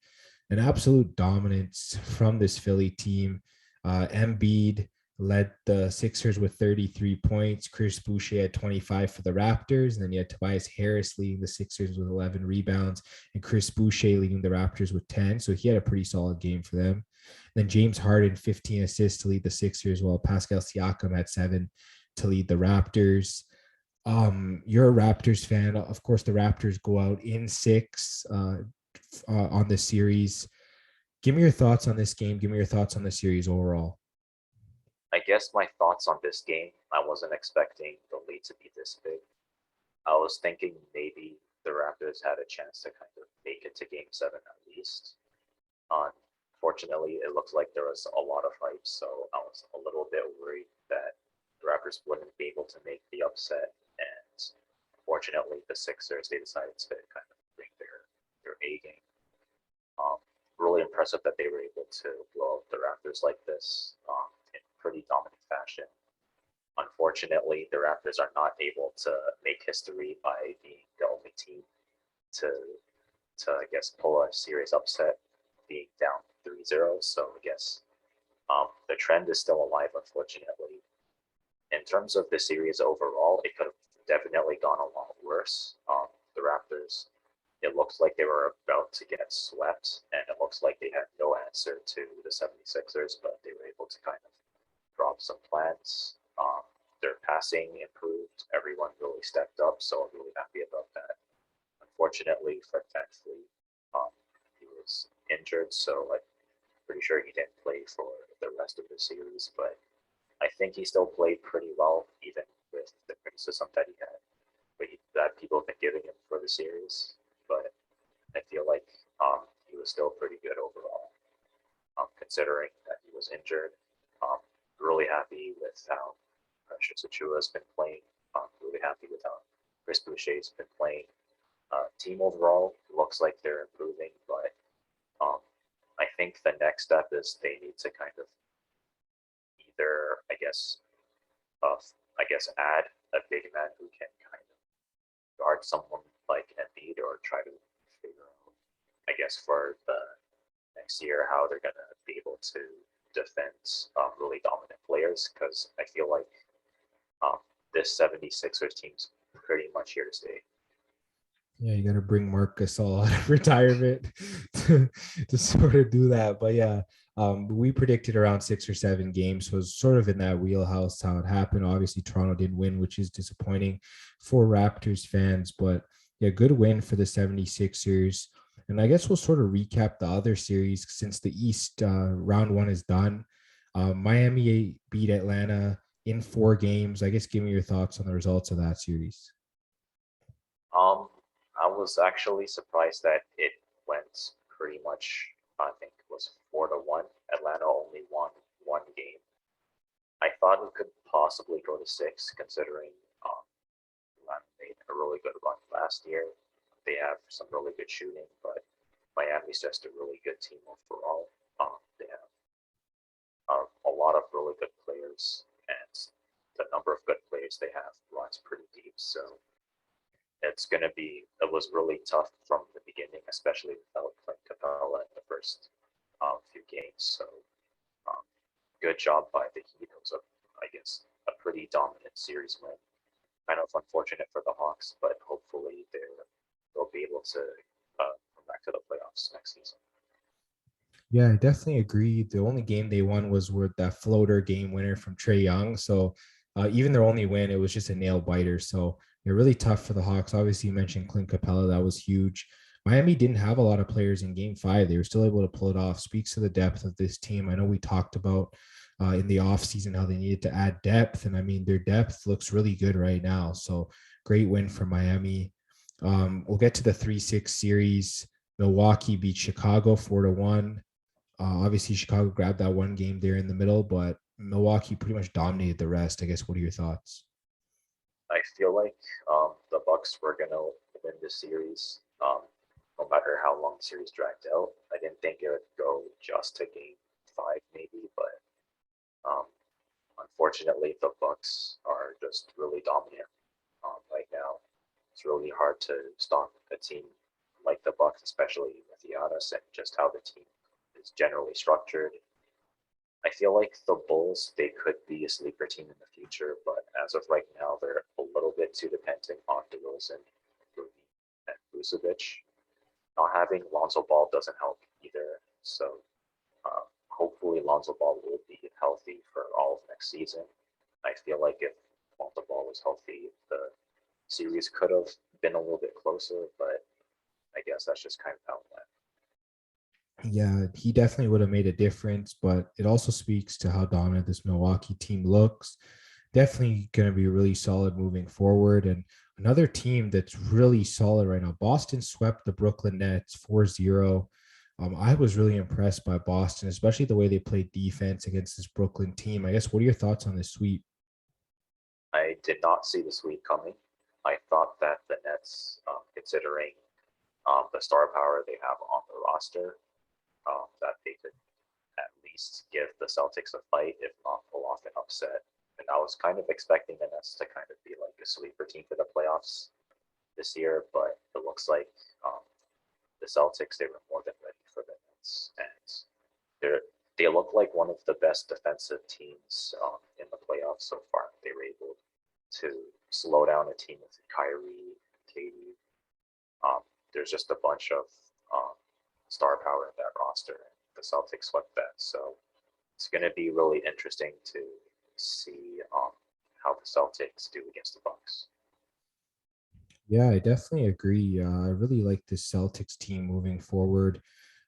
An absolute dominance from this Philly team. Embiid led the Sixers with 33 points. Chris Boucher had 25 for the Raptors. And then you had Tobias Harris leading the Sixers with 11 rebounds and Chris Boucher leading the Raptors with 10. So he had a pretty solid game for them. Then James Harden, 15 assists to lead the Sixers, while Pascal Siakam had 7 to lead the Raptors. You're a Raptors fan. Of course, the Raptors go out in 6 on this series. Give me your thoughts on this game. Give me your thoughts on the series overall. I guess my thoughts on this game, I wasn't expecting the lead to be this big. I was thinking maybe the Raptors had a chance to kind of make it to game 7 at least. Unfortunately, it looked like there was a lot of hype, so I was a little bit worried that the Raptors wouldn't be able to make the upset. And unfortunately, the Sixers, they decided to kind of bring their A game. Really impressive that they were able to blow up the Raptors like this in pretty dominant fashion. Unfortunately, the Raptors are not able to make history by being the only team to I guess, pull a serious upset, being down 3-0. So I guess the trend is still alive, unfortunately. In terms of the series overall, it could have definitely gone a lot worse. The Raptors, it looks like they were about to get swept, and it looks like they had no answer to the 76ers, but they were able to kind of drop some plans. Their passing improved. Everyone really stepped up, so I'm really happy about that. Unfortunately, Fred VanVleet, he was injured, so I'm pretty sure he didn't play for the rest of the series, but I think he still played pretty well, even with the criticism that he had, that people have been giving him for the series. But I feel like he was still pretty good overall, considering that he was injured. Really happy with how Precious Achua has been playing. Really happy with how Chris Boucher's been playing. Team overall looks like they're improving, but I think the next step is they need to kind of either, add a big man who can kind of guard someone like Embiid, or try to figure out, for the next year how they're going to be able to defend really dominant players, because I feel like this 76ers team's pretty much here to stay. Yeah, you got to bring Marc Gasol out of retirement to sort of do that. But yeah, we predicted around 6 or 7 games, so it was sort of in that wheelhouse how it happened. Obviously, Toronto didn't win, which is disappointing for Raptors fans. But yeah, good win for the 76ers. And I guess we'll sort of recap the other series since the East round 1 is done. Miami beat Atlanta in 4 games. I guess give me your thoughts on the results of that series. I was actually surprised that it went pretty much, I think it was 4-1. Atlanta only won 1 game. I thought it could possibly go to 6, considering Atlanta made a really good run last year. They have some really good shooting, but Miami's just a really good team overall. They have a lot of really good players, and the number of good players they have runs pretty deep. So it was really tough from the beginning, especially without Clint Capella in the first few games. So good job by the Heat. It was a pretty dominant series win. Kind of unfortunate for the Hawks, but hopefully they'll be able to come back to the playoffs next season. Yeah, I definitely agree. The only game they won was with that floater game winner from Trae Young. So even their only win, it was just a nail biter. So they're really tough for the Hawks. Obviously, you mentioned Clint Capella. That was huge. Miami didn't have a lot of players in game 5. They were still able to pull it off. Speaks to the depth of this team. I know we talked about in the offseason how they needed to add depth. And I mean, their depth looks really good right now. So great win for Miami. We'll get to the 3-6 series. Milwaukee beat Chicago 4-1. Obviously, Chicago grabbed that 1 game there in the middle, but Milwaukee pretty much dominated the rest. I guess, what are your thoughts? I feel like the Bucks were gonna win this series, no matter how long the series dragged out. I didn't think it would go just to game 5, maybe, but unfortunately, the Bucks are just really dominant right now. It's really hard to stop a team like the Bucks, especially with Giannis and just how the team is generally structured. I feel like the Bulls, they could be a sleeper team in the future, but as of right now, they're a little bit too dependent on DeRozan, and Vucevic. Not having Lonzo Ball doesn't help either. So hopefully Lonzo Ball will be healthy for all of next season. I feel like if Lonzo Ball was healthy, the series could have been a little bit closer, but I guess that's just kind of how it went. Yeah, he definitely would have made a difference, but it also speaks to how dominant this Milwaukee team looks. Definitely going to be really solid moving forward. And another team that's really solid right now, Boston swept the Brooklyn Nets 4-0. I was really impressed by Boston, especially the way they played defense against this Brooklyn team. I guess, what are your thoughts on this sweep? I did not see the sweep coming. I thought that the Nets, considering the star power they have on the roster, that they could at least give the Celtics a fight, if not pull off an upset. And I was kind of expecting the Nets to kind of be like a sleeper team for the playoffs this year, but it looks like the Celtics, they were more than ready for the Nets, and they look like one of the best defensive teams in the playoffs so far. They were able to slow down a team with Kyrie, KD. There's just a bunch of star power in that roster. The Celtics swept that, so it's going to be really interesting to see how the Celtics do against the Bucks. Yeah, I definitely agree. I really like this Celtics team moving forward.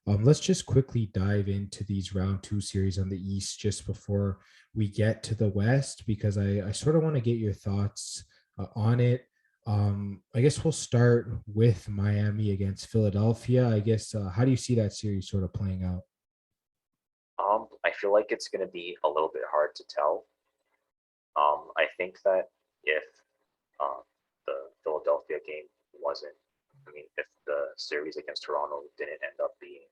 Let's just quickly dive into these round 2 series on the East just before we get to the West, because I sort of want to get your thoughts on it. I guess we'll start with Miami against Philadelphia. I guess, how do you see that series sort of playing out? feel like it's going to be a little bit hard to tell. I think that if the Philadelphia game wasn't, if the series against Toronto didn't end up being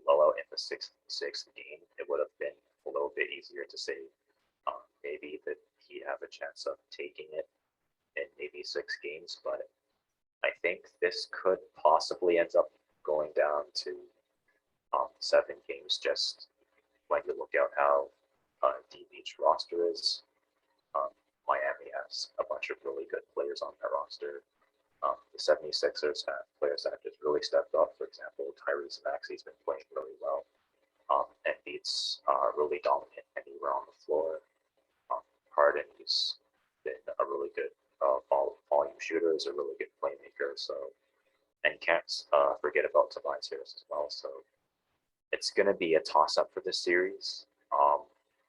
blowout in the sixth game, it would have been a little bit easier to say maybe that he'd have a chance of taking it in maybe 6 games. But I think this could possibly end up going down to 7 games, just when you look at how deep each roster is. Miami has a bunch of really good players on their roster. The 76ers have players that have just really stepped up. For example, Tyrese Maxey's been playing really well. And Beats really dominant anywhere on the floor. Harden, he's been a really good volume shooter, is a really good playmaker. So, and can't forget about Tobias Harris as well. So it's going to be a toss-up for this series.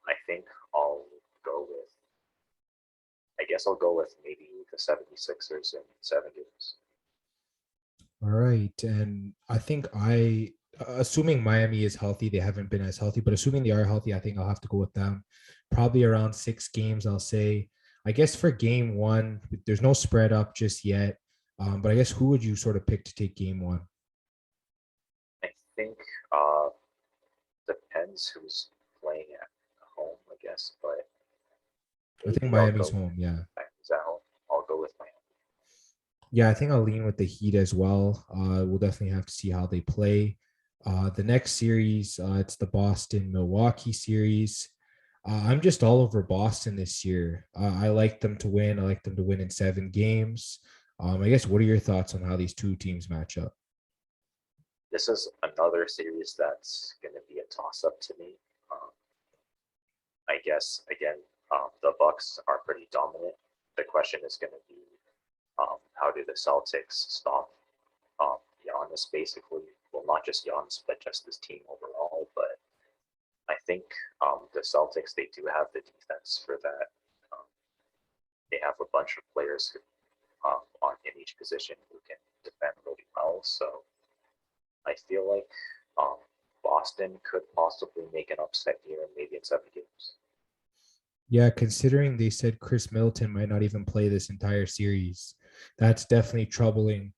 I think I'll go with maybe the 76ers in 7 games. All right. And I think assuming Miami is healthy, they haven't been as healthy, but assuming they are healthy, I think I'll have to go with them. Probably around 6 games, I'll say. I guess for game one, there's no spread up just yet. But I guess who would you sort of pick to take game one? I think depends who's playing at home, I guess. But I think Miami's home, yeah. I'll go with Miami. Yeah, I think I'll lean with the Heat as well. We'll definitely have to see how they play. The next series, it's the Boston-Milwaukee series. I'm just all over Boston this year. I like them to win. I like them to win in 7 games. I guess, what are your thoughts on how these two teams match up? This is another series that's going to be a toss-up to me. I guess, again, the Bucks are pretty dominant. The question is going to be, how do the Celtics stop Giannis, basically? Well, not just Giannis, but just this team overall. But I think the Celtics, they do have the defense for that. They have a bunch of players who, in each position who can defend really well. So I feel like Boston could possibly make an upset here, maybe in 7 games. Yeah, considering they said Chris Middleton might not even play this entire series, that's definitely troubling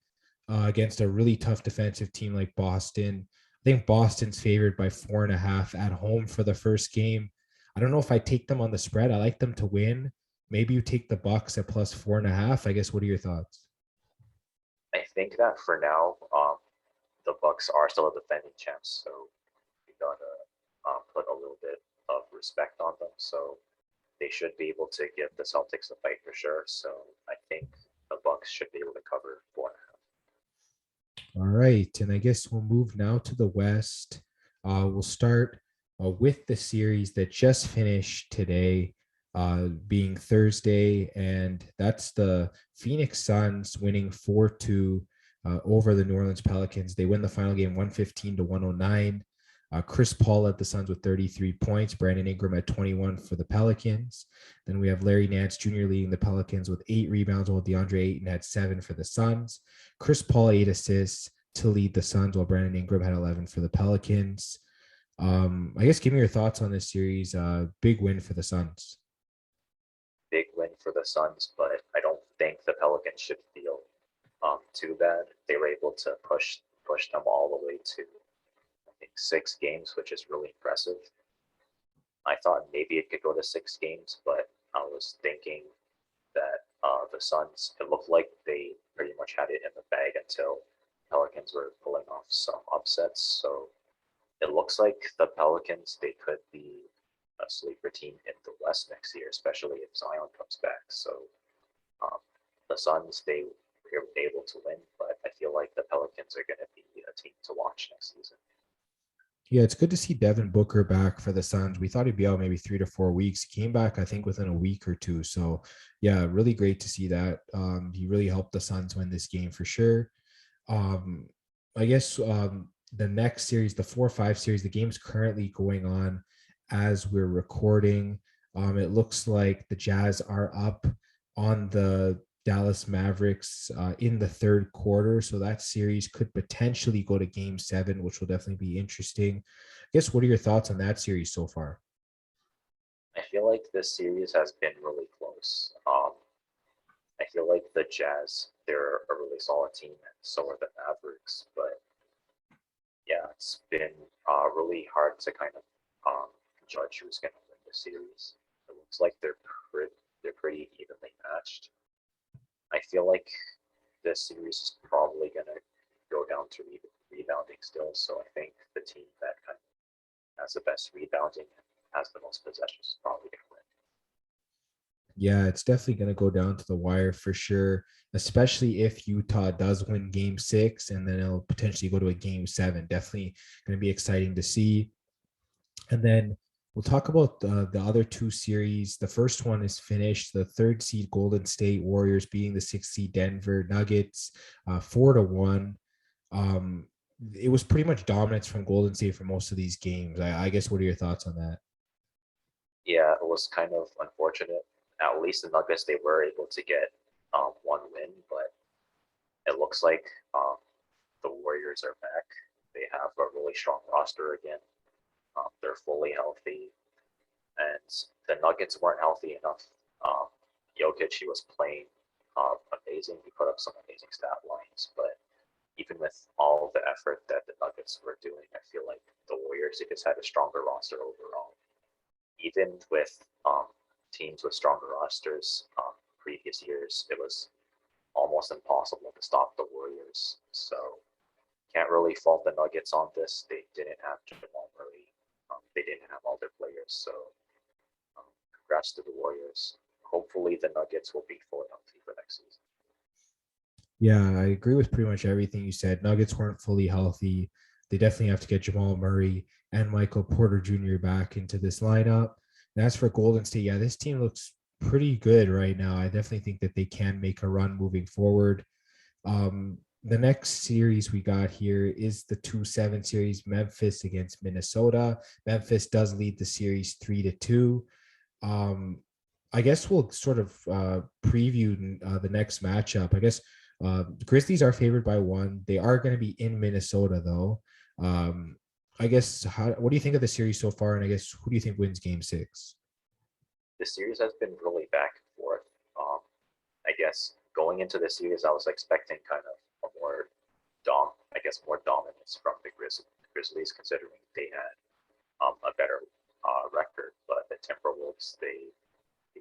against a really tough defensive team like Boston. I think Boston's favored by 4.5 at home for the first game. I don't know if I take them on the spread. I like them to win. Maybe you take the Bucks at plus 4.5. I guess, what are your thoughts? I think that for now, the Bucks are still a defending champs, so you gotta put a little bit of respect on them. So they should be able to give the Celtics a fight for sure. So I think the Bucks should be able to cover 4.5. All right, and I guess we'll move now to the West. We'll start with the series that just finished today, being Thursday, and that's the Phoenix Suns winning 4-2 over the New Orleans Pelicans. They win the final game 115-109. Chris Paul led the Suns with 33 points, Brandon Ingram at 21 for the Pelicans. Then we have Larry Nance Jr. leading the Pelicans with 8 rebounds, while DeAndre Ayton had 7 for the Suns. Chris Paul 8 assists to lead the Suns, while Brandon Ingram had 11 for the Pelicans. I guess give me your thoughts on this series. Big win for the Suns. Big win for the Suns, but I don't think the Pelicans should feel too bad. They were able to push them all the way to 6 games, which is really impressive. I thought maybe it could go to 6 games, but I was thinking that the Suns, it looked like they pretty much had it in the bag until Pelicans were pulling off some upsets. So it looks like the Pelicans, they could be a sleeper team in the West next year, especially if Zion comes back. So the Suns, they were able to win, but I feel like the Pelicans are going to be a team to watch next season. Yeah, it's good to see Devin Booker back for the Suns. We thought he'd be out maybe 3 to 4 weeks. He came back, I think, within a week or two. So, yeah, really great to see that. He really helped the Suns win this game for sure. I guess the next series, the 4-5 series, the game's currently going on as we're recording. It looks like the Jazz are up on the Dallas Mavericks in the third quarter. So that series could potentially go to game 7, which will definitely be interesting. I guess, what are your thoughts on that series so far? I feel like this series has been really close. I feel like the Jazz, they're a really solid team, and so are the Mavericks. But yeah, it's been really hard to kind of judge who's going to win the series. It looks like they're pretty evenly matched. I feel like this series is probably going to go down to rebounding still. So I think the team that kind of has the best rebounding and has the most possessions is probably going to win. Yeah, it's definitely going to go down to the wire for sure, especially if Utah does win game 6 and then it'll potentially go to a game 7. Definitely going to be exciting to see. And then we'll talk about the other two series. The first one is finished. The third seed Golden State Warriors beating the 6th seed Denver Nuggets 4-1. Um, it was pretty much dominance from Golden State for most of these games. I guess, what are your thoughts on that? Yeah, it was kind of unfortunate. At least the Nuggets, they were able to get one win, but it looks like the Warriors are back. They have a really strong roster again. They're fully healthy, and the Nuggets weren't healthy enough. Jokic, he was playing amazing. He put up some amazing stat lines, but even with all the effort that the Nuggets were doing, I feel like the Warriors, they just had a stronger roster overall. Even with teams with stronger rosters previous years, it was almost impossible to stop the Warriors. So can't really fault the Nuggets on this. They didn't have Jamal Murray. They didn't have all their players. So congrats to the Warriors. Hopefully the Nuggets will be fully healthy for next season. Yeah, I agree with pretty much everything you said. Nuggets weren't fully healthy. They definitely have to get Jamal Murray and Michael Porter Jr. back into this lineup. And as for Golden State, yeah, this team looks pretty good right now. I definitely think that they can make a run moving forward. The next series we got here is the 2-7 series, Memphis against Minnesota. Memphis does lead the series 3-2. I guess we'll sort of preview the next matchup. I guess the Grizzlies are favored by 1. They are going to be in Minnesota, though. I guess, what do you think of the series so far? And I guess, who do you think wins game 6? The series has been really back and forth. I guess going into the series, I was expecting kind of a more dominance from the Grizzlies, considering they had a better record. But the Timberwolves, they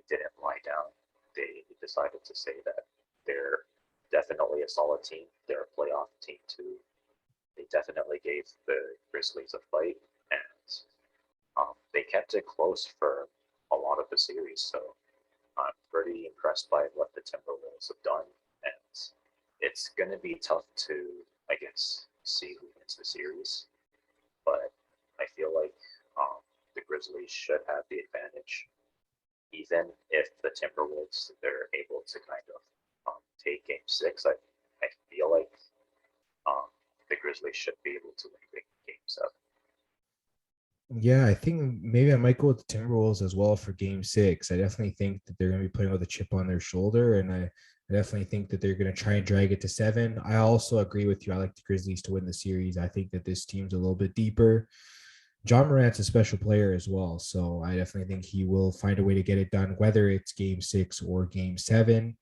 didn't lie down. They decided to say that they're definitely a solid team. They're a playoff team too. They definitely gave the Grizzlies a fight, and they kept it close for a lot of the series. So I'm pretty impressed by what the Timberwolves have done, and it's going to be tough to, I guess, see who wins the series. But I feel like the Grizzlies should have the advantage, even if the Timberwolves they're able to kind of take Game 6. I feel like um, the Grizzlies should be able to win Game 7. Yeah, I think maybe I might go with the Timberwolves as well for game 6. I definitely think that they're going to be playing with a chip on their shoulder, and I definitely think that they're going to try and drag it to 7. I also agree with you. I like the Grizzlies to win the series. I think that this team's a little bit deeper. John Morant's a special player as well, so I definitely think he will find a way to get it done, whether it's game 6 or game 7.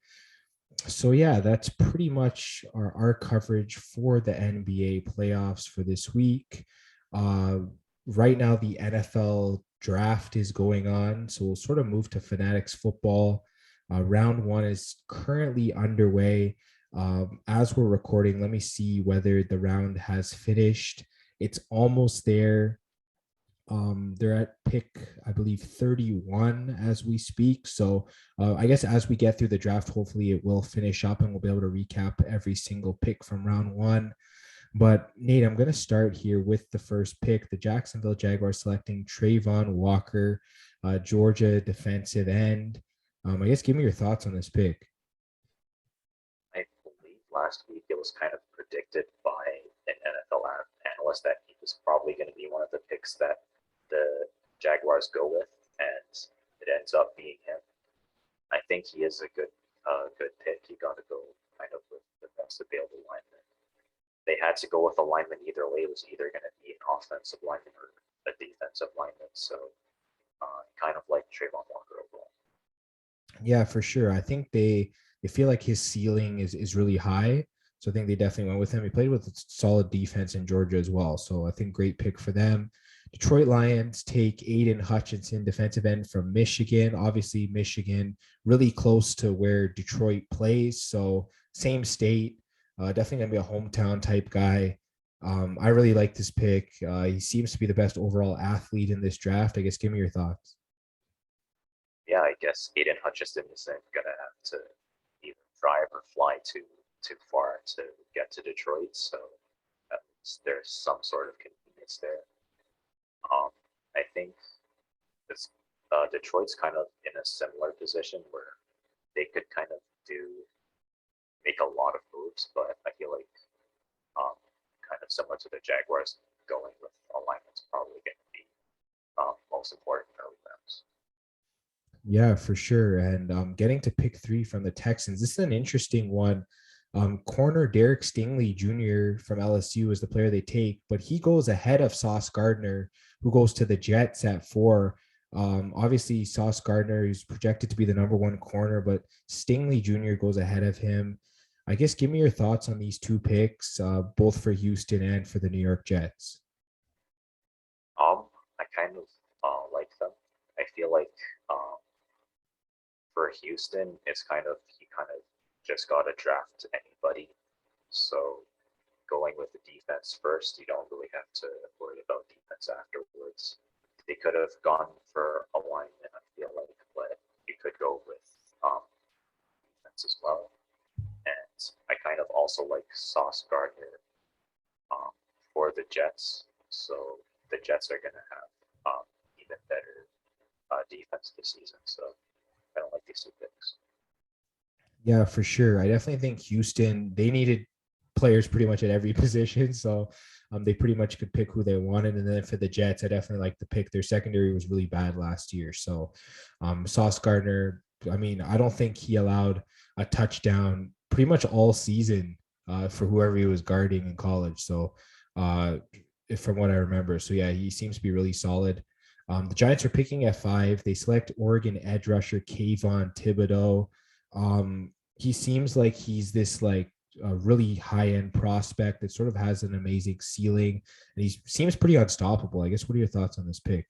So yeah, that's pretty much our coverage for the NBA playoffs for this week. Uh, right now, the NFL draft is going on, so we'll sort of move to Fanatics football. Round 1 is currently underway. As we're recording, let me see whether the round has finished. It's almost there. They're at pick, I believe, 31 as we speak. So I guess as we get through the draft, hopefully it will finish up and we'll be able to recap every single pick from round 1. But Nate, I'm going to start here with the first pick. The Jacksonville Jaguars selecting Trayvon Walker, Georgia defensive end. I guess give me your thoughts on this pick. I believe last week it was kind of predicted by an NFL analyst that he was probably going to be one of the picks that the Jaguars go with, and it ends up being him. I think he is a good pick, you got to go kind of with the best available lineman. They had to go with a lineman either way. It was either going to be an offensive lineman or a defensive lineman. So kind of like Trayvon Walker overall. Yeah, for sure. I think they feel like his ceiling is really high. So I think they definitely went with him. He played with solid defense in Georgia as well. So I think great pick for them. Detroit Lions take Aiden Hutchinson, defensive end from Michigan. Obviously, Michigan really close to where Detroit plays. So same state. Definitely going to be a hometown type guy. I really like this pick. He seems to be the best overall athlete in this draft. I guess give me your thoughts. Yeah, I guess Aiden Hutchinson isn't going to have to either drive or fly too far to get to Detroit. So at least there's some sort of convenience there. I think this Detroit's kind of in a similar position where they could kind of make a lot of moves, but I feel like kind of similar to the Jaguars, going with alignment's probably going to be most important early rounds. Yeah, for sure. And getting to pick 3 from the Texans, this is an interesting one. Corner Derek Stingley Jr. from LSU is the player they take, but he goes ahead of Sauce Gardner, who goes to the Jets at 4. Obviously, Sauce Gardner is projected to be the number 1 corner, but Stingley Jr. goes ahead of him. I guess give me your thoughts on these 2 picks, both for Houston and for the New York Jets. I kind of like them. I feel like for Houston, he kind of just got to draft anybody. So going with the defense first, you don't really have to worry about defense afterwards. They could have gone for a lineman, I feel like, but you could go with defense as well. And I kind of also like Sauce Gardner for the Jets. So the Jets are going to have even better defense this season. So I don't like these 2 picks. Yeah, for sure. I definitely think Houston, they needed players pretty much at every position. So they pretty much could pick who they wanted. And then for the Jets, I definitely like the pick. Their secondary was really bad last year. So Sauce Gardner, I mean, I don't think he allowed a touchdown pretty much all season for whoever he was guarding in college. So from what I remember. So yeah, he seems to be really solid. The Giants are picking at 5. They select Oregon edge rusher Kayvon Thibodeau. He seems like he's this like a really high-end prospect that sort of has an amazing ceiling, and he seems pretty unstoppable. I guess what are your thoughts on this pick?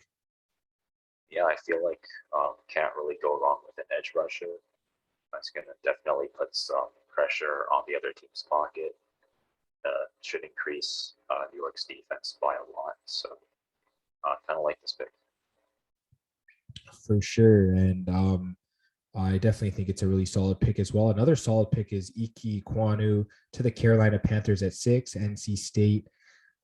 Yeah, I feel like can't really go wrong with an edge rusher. That's going to definitely put some pressure on the other team's pocket. Should increase New York's defense by a lot. So kind of like this pick. For sure. And I definitely think it's a really solid pick as well. Another solid pick is Iki Kwanu to the Carolina Panthers at 6, NC State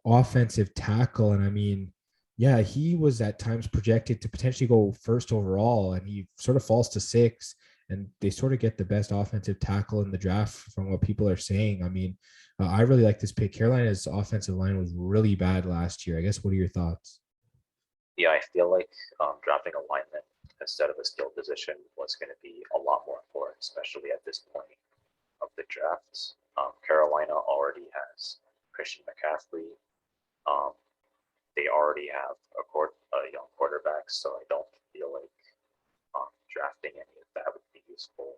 offensive tackle. And I mean, yeah, he was at times projected to potentially go first overall, and he sort of falls to 6, and they sort of get the best offensive tackle in the draft from what people are saying. I mean, I really like this pick. Carolina's offensive line was really bad last year. I guess what are your thoughts? Yeah, I feel like drafting a lineman instead of a skill position was going to be a lot more important, especially at this point of the draft. Carolina already has Christian McCaffrey. They already have a young quarterback, so I don't feel like drafting any of that would be useful.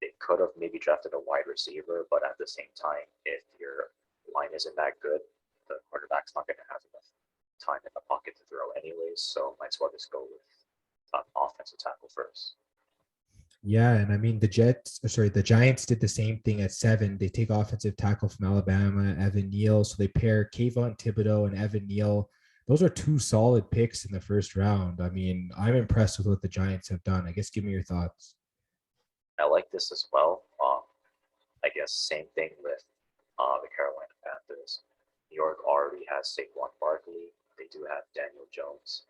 They could have maybe drafted a wide receiver, but at the same time, if your line isn't that good, the quarterback's not going to have enough time in the pocket to throw anyways, so might as well just go with offensive tackle first. Yeah, and I mean the Giants did the same thing at 7. They take offensive tackle from Alabama, Evan Neal. So they pair Kayvon Thibodeau and Evan Neal. Those are 2 solid picks in the first round. I mean, I'm impressed with what the Giants have done. I guess give me your thoughts. I like this as well. I guess same thing with the Carolina Panthers. New York already has Saquon Barkley. They do have Daniel Jones.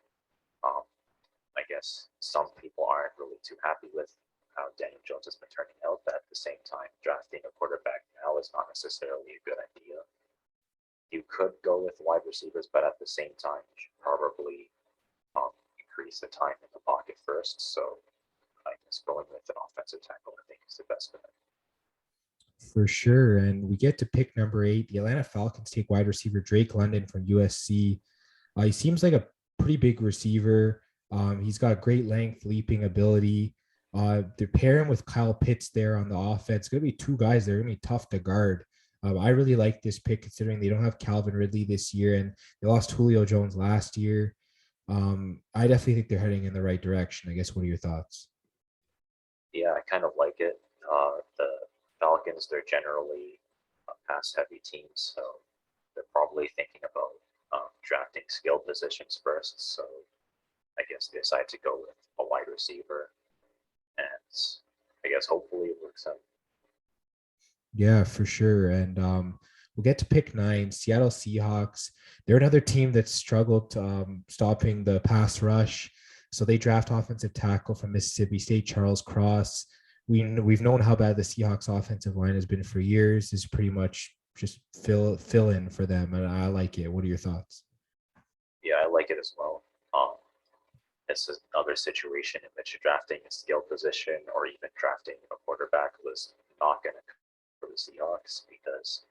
I guess some people aren't really too happy with how Daniel Jones has been turning out, but at the same time, drafting a quarterback now is not necessarily a good idea. You could go with wide receivers, but at the same time, you should probably increase the time in the pocket first. So I guess going with an offensive tackle, I think, is the best bet. For sure. And we get to pick number 8. The Atlanta Falcons take wide receiver Drake London from USC. He seems like a pretty big receiver. He's got great length, leaping ability. They pair him with Kyle Pitts there on the offense. It's going to be two guys that are going to be tough to guard. I really like this pick considering they don't have Calvin Ridley this year and they lost Julio Jones last year. I definitely think they're heading in the right direction. I guess, what are your thoughts? Yeah, I kind of like it. The Falcons, they're generally a pass-heavy team, so they're probably thinking about drafting skill positions first. So I guess they decide to go with a wide receiver, and I guess hopefully it works out. Yeah, for sure. And we'll get to pick 9, Seattle Seahawks. They're another team that struggled stopping the pass rush. So they draft offensive tackle from Mississippi State, Charles Cross. We've known how bad the Seahawks offensive line has been for years. Is pretty much just fill in for them, and I like it. What are your thoughts? Yeah, I like it as well. It's another situation in which drafting a skill position or even drafting a quarterback was not going to for the Seahawks because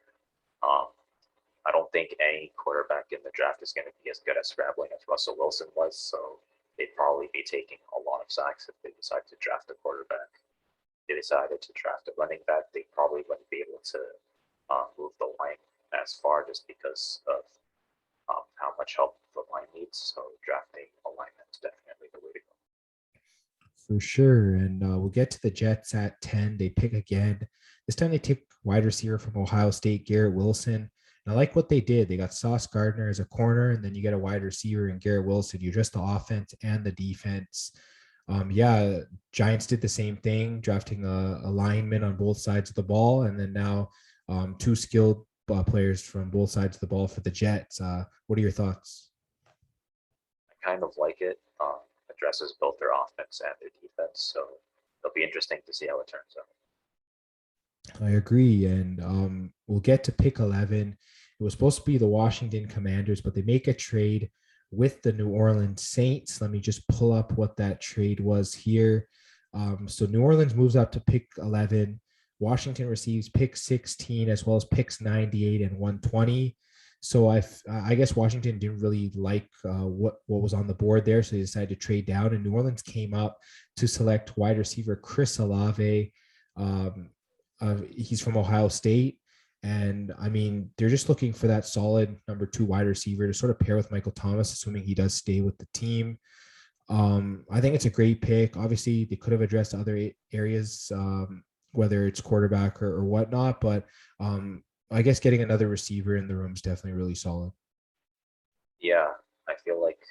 I don't think any quarterback in the draft is going to be as good at scrambling as Russell Wilson was. So they'd probably be taking a lot of sacks if they decide to draft a quarterback. If they decided to draft a running back, they probably wouldn't be able to move the line as far just because of how much help the line needs. So drafting a lineman is definitely the way to go. For sure. And we'll get to the Jets at 10. They pick again. This time they take wide receiver from Ohio State, Garrett Wilson. And I like what they did. They got Sauce Gardner as a corner, and then you get a wide receiver in Garrett Wilson. You address the offense and the defense. Giants did the same thing, drafting a lineman on both sides of the ball, and then now two skilled players from both sides of the ball for the Jets. What are your thoughts? I kind of like it. Addresses both their offense and their defense, so it'll be interesting to see how it turns out. I agree. And we'll get to pick 11. It was supposed to be the Washington Commanders, but they make a trade with the New Orleans Saints. Let me just pull up what that trade was here. So New Orleans moves up to pick 11. Washington receives pick 16 as well as picks 98 and 120. So I guess Washington didn't really like what was on the board there, so they decided to trade down. And New Orleans came up to select wide receiver Chris Olave. He's from Ohio State. And I mean, they're just looking for that solid number 2 wide receiver to sort of pair with Michael Thomas, assuming he does stay with the team. I think it's a great pick. Obviously, they could have addressed other areas, whether it's quarterback or whatnot, but I guess getting another receiver in the room is definitely really solid. Yeah, I feel like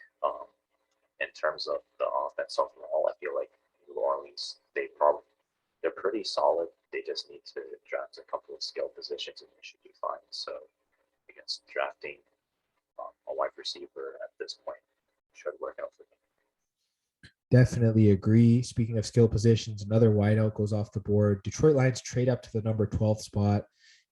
in terms of the offense overall, I feel like New Orleans, they're pretty solid. They just need to draft a couple of skill positions and they should be fine. So I guess drafting a wide receiver at this point should work out for them. Definitely agree. Speaking of skill positions, another wideout goes off the board. Detroit Lions trade up to the number 12 spot.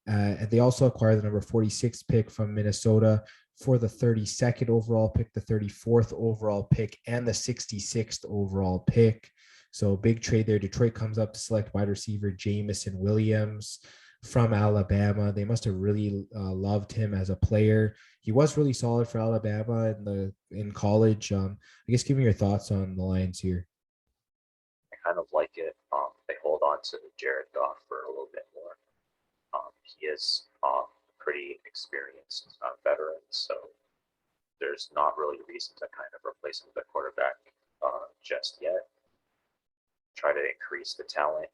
And they also acquire the number 46 pick from Minnesota for the 32nd overall pick, the 34th overall pick, and the 66th overall pick. So big trade there. Detroit comes up to select wide receiver Jamison Williams from Alabama. They must have really loved him as a player. He was really solid for Alabama in college. I guess give me your thoughts on the Lions here. I kind of like it. They hold on to Jared Goff for a little bit more. He is pretty experienced veteran, so there's not really a reason to kind of replace him with a quarterback just yet. Try to increase the talent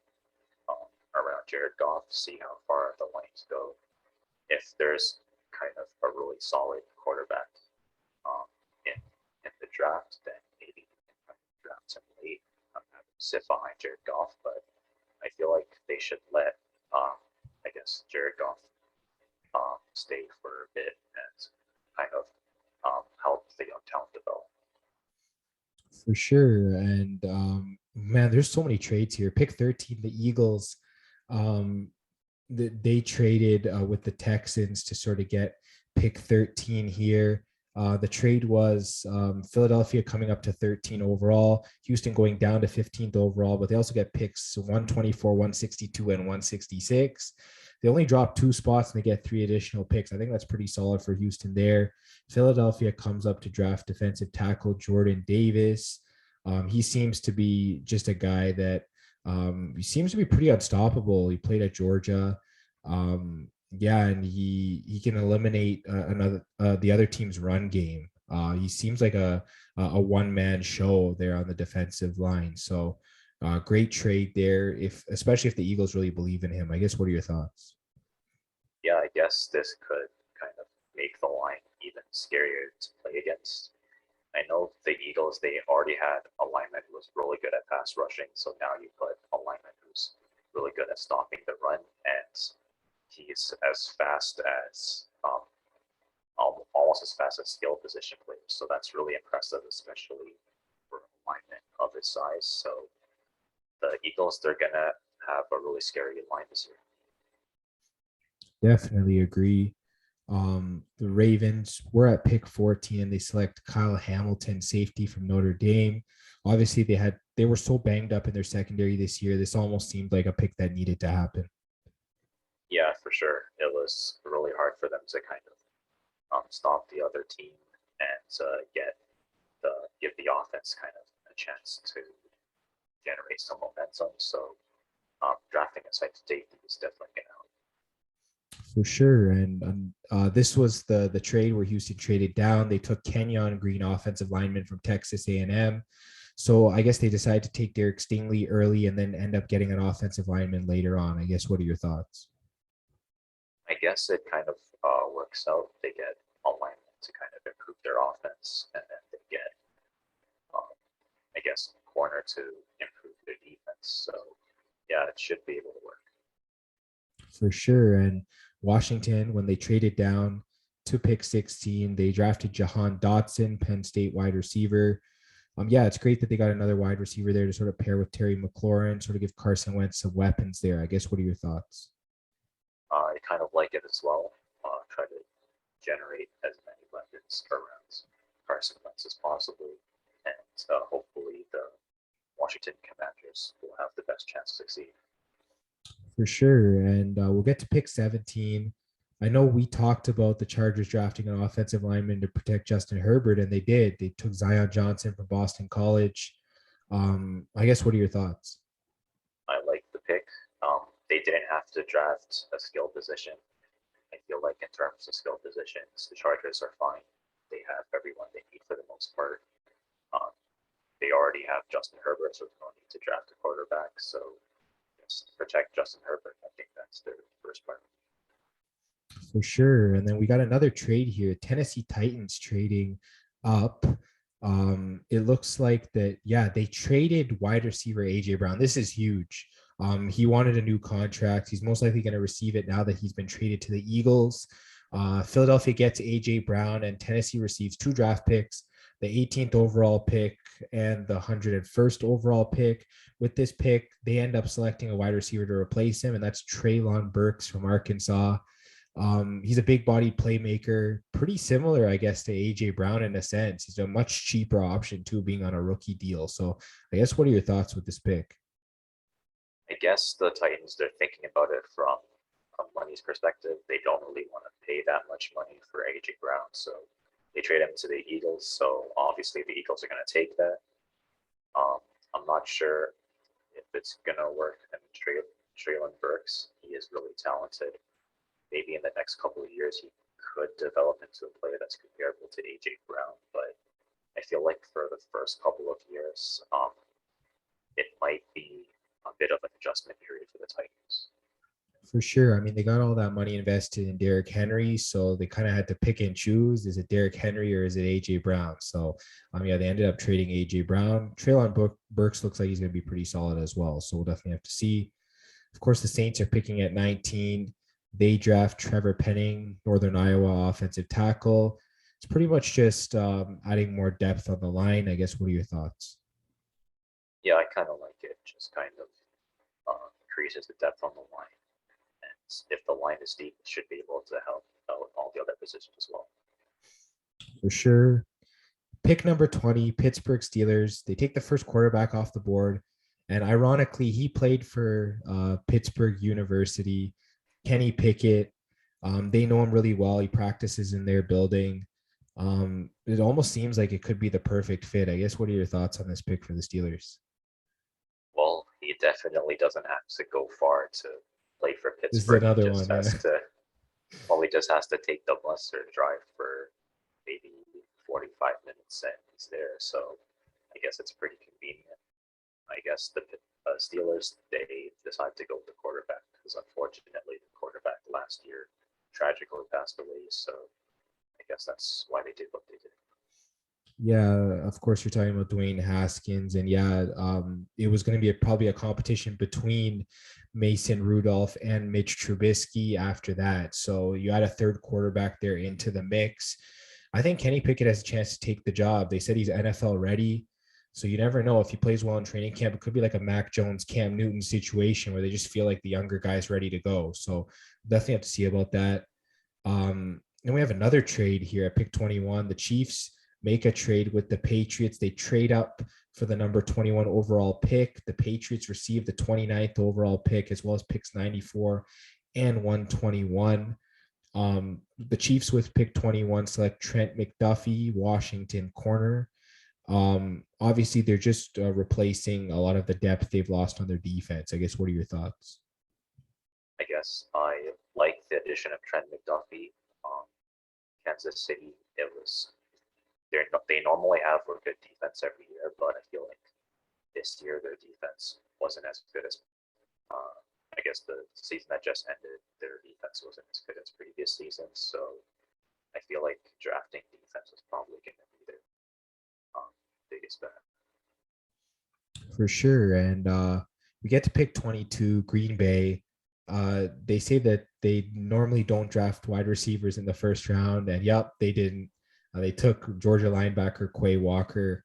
around Jared Goff, see how far the Lions go. If there's kind of a really solid quarterback in the draft, then maybe you can kind of draft him late, sit behind Jared Goff. But I feel like they should let I guess Jared Goff stay for a bit and kind of help the young talent develop. For sure. And man, there's so many trades here. Pick 13, the Eagles. They traded with the Texans to sort of get pick 13 here. The trade was Philadelphia coming up to 13 overall, Houston going down to 15th overall, but they also get picks 124, 162, and 166. They only drop 2 spots and they get 3 additional picks. I think that's pretty solid for Houston there. Philadelphia comes up to draft defensive tackle Jordan Davis. He seems to be just a guy that he seems to be pretty unstoppable. He played at Georgia. Yeah, and he can eliminate the other team's run game. He seems like a one-man show there on the defensive line. So great trade there, especially if the Eagles really believe in him. I guess, what are your thoughts? Yeah, I guess this could kind of make the line even scarier to play against. I know the Eagles, they already had a lineman who was really good at pass rushing, so now you put a lineman who's really good at stopping the run, and he's as fast as almost as fast as skill position players. So that's really impressive, especially for a lineman of his size. So the Eagles, they're gonna have a really scary line this year. Definitely agree. The Ravens were at pick 14 and they select Kyle Hamilton, safety from Notre Dame. Obviously, they were so banged up in their secondary this year. This almost seemed like a pick that needed to happen. Yeah, for sure. It was really hard for them to kind of stop the other team and give the offense kind of a chance to generate some momentum. So drafting a side safety is definitely going to help. For sure. And this was the trade where Houston traded down. They took Kenyon Green, offensive lineman from Texas A&M. So I guess they decided to take Derek Stingley early and then end up getting an offensive lineman later on. I guess, what are your thoughts? I guess it kind of works out. They get a lineman to kind of improve their offense, and then they get, I guess, a corner to improve their defense. So yeah, it should be able to work. For sure. And Washington, when they traded down to pick 16, they drafted Jahan Dotson, Penn State wide receiver. Yeah, it's great that they got another wide receiver there to sort of pair with Terry McLaurin, sort of give Carson Wentz some weapons there. I guess, what are your thoughts? I kind of like it as well. Try to generate as many weapons around Carson Wentz as possible, and hopefully the Washington Commanders will have the best chance to succeed. For sure. And we'll get to pick 17. I know we talked about the Chargers drafting an offensive lineman to protect Justin Herbert, and they did. They took Zion Johnson from Boston College. I guess, what are your thoughts? I like the pick. They didn't have to draft a skill position. I feel like in terms of skill positions, the Chargers are fine. They have everyone they need for the most part. Um, they already have Justin Herbert, so they don't need to draft a quarterback. So just protect Justin Herbert. I think that's their first priority. For sure. And then we got another trade here. Tennessee Titans trading up. It looks like that, yeah, they traded wide receiver AJ Brown. This is huge. He wanted a new contract. He's most likely going to receive it now that he's been traded to the Eagles. Philadelphia gets AJ Brown, and Tennessee receives 2 draft picks, the 18th overall pick and the 101st overall pick. With this pick, they end up selecting a wide receiver to replace him, and that's Treylon Burks from Arkansas. He's a big body playmaker, pretty similar, I guess, to AJ Brown in a sense. He's a much cheaper option too, being on a rookie deal. So I guess, what are your thoughts with this pick? I guess the Titans, they're thinking about it from a money's perspective. They don't really want to pay that much money for AJ Brown, so they trade him to the Eagles. So obviously the Eagles are going to take that. I'm not sure if it's going to work. I mean, Treylon Burks, he is really talented. Maybe in the next couple of years, he could develop into a player that's comparable to AJ Brown. But I feel like for the first couple of years, it might be a bit of an adjustment period for the Titans. For sure. I mean, they got all that money invested in Derrick Henry, so they kind of had to pick and choose. Is it Derrick Henry or is it AJ Brown? So, yeah, they ended up trading AJ Brown. Treylon Burks looks like he's going to be pretty solid as well. So we'll definitely have to see. Of course, the Saints are picking at 19. They draft Trevor Penning, Northern Iowa offensive tackle. It's pretty much just adding more depth on the line. I guess, what are your thoughts? Yeah, I kind of like it. Just kind of increases the depth on the line. And if the line is deep, it should be able to help out all the other positions as well. For sure. Pick number 20, Pittsburgh Steelers. They take the first quarterback off the board. And ironically, he played for Pittsburgh University, Kenny Pickett. They know him really well. He practices in their building. It almost seems like it could be the perfect fit. I guess, what are your thoughts on this pick for the Steelers? Well, he definitely doesn't have to go far to play for This is Pittsburgh. He another just one. Yeah. has to, well, he just has to take the bus or drive for maybe 45 minutes and he's there. So I guess it's pretty convenient. I guess the Steelers, they decided to go with the quarterback because unfortunately the quarterback last year tragically passed away. So I guess that's why they did what they did. Yeah, of course you're talking about Dwayne Haskins, and yeah, it was going to be probably a competition between Mason Rudolph and Mitch Trubisky after that. So you add a third quarterback there into the mix. I think Kenny Pickett has a chance to take the job. They said he's NFL ready. So you never know if he plays well in training camp. It could be like a Mac Jones, Cam Newton situation where they just feel like the younger guy's ready to go. So definitely have to see about that. And we have another trade here at pick 21. The Chiefs make a trade with the Patriots. They trade up for the number 21 overall pick. The Patriots receive the 29th overall pick as well as picks 94 and 121. The Chiefs with pick 21 select Trent McDuffie, Washington corner. Obviously, they're just replacing a lot of the depth they've lost on their defense. I guess, what are your thoughts? I guess I like the addition of Trent McDuffie. Kansas City, they normally have a good defense every year, but I feel like this year their defense wasn't as good as I guess the season that just ended. Their defense wasn't as good as previous seasons, so I feel like drafting defense is probably going to be their biggest bet. For sure. And we get to pick 22, Green Bay. They say that they normally don't draft wide receivers in the first round, and yep, they didn't. They took Georgia linebacker Quay Walker.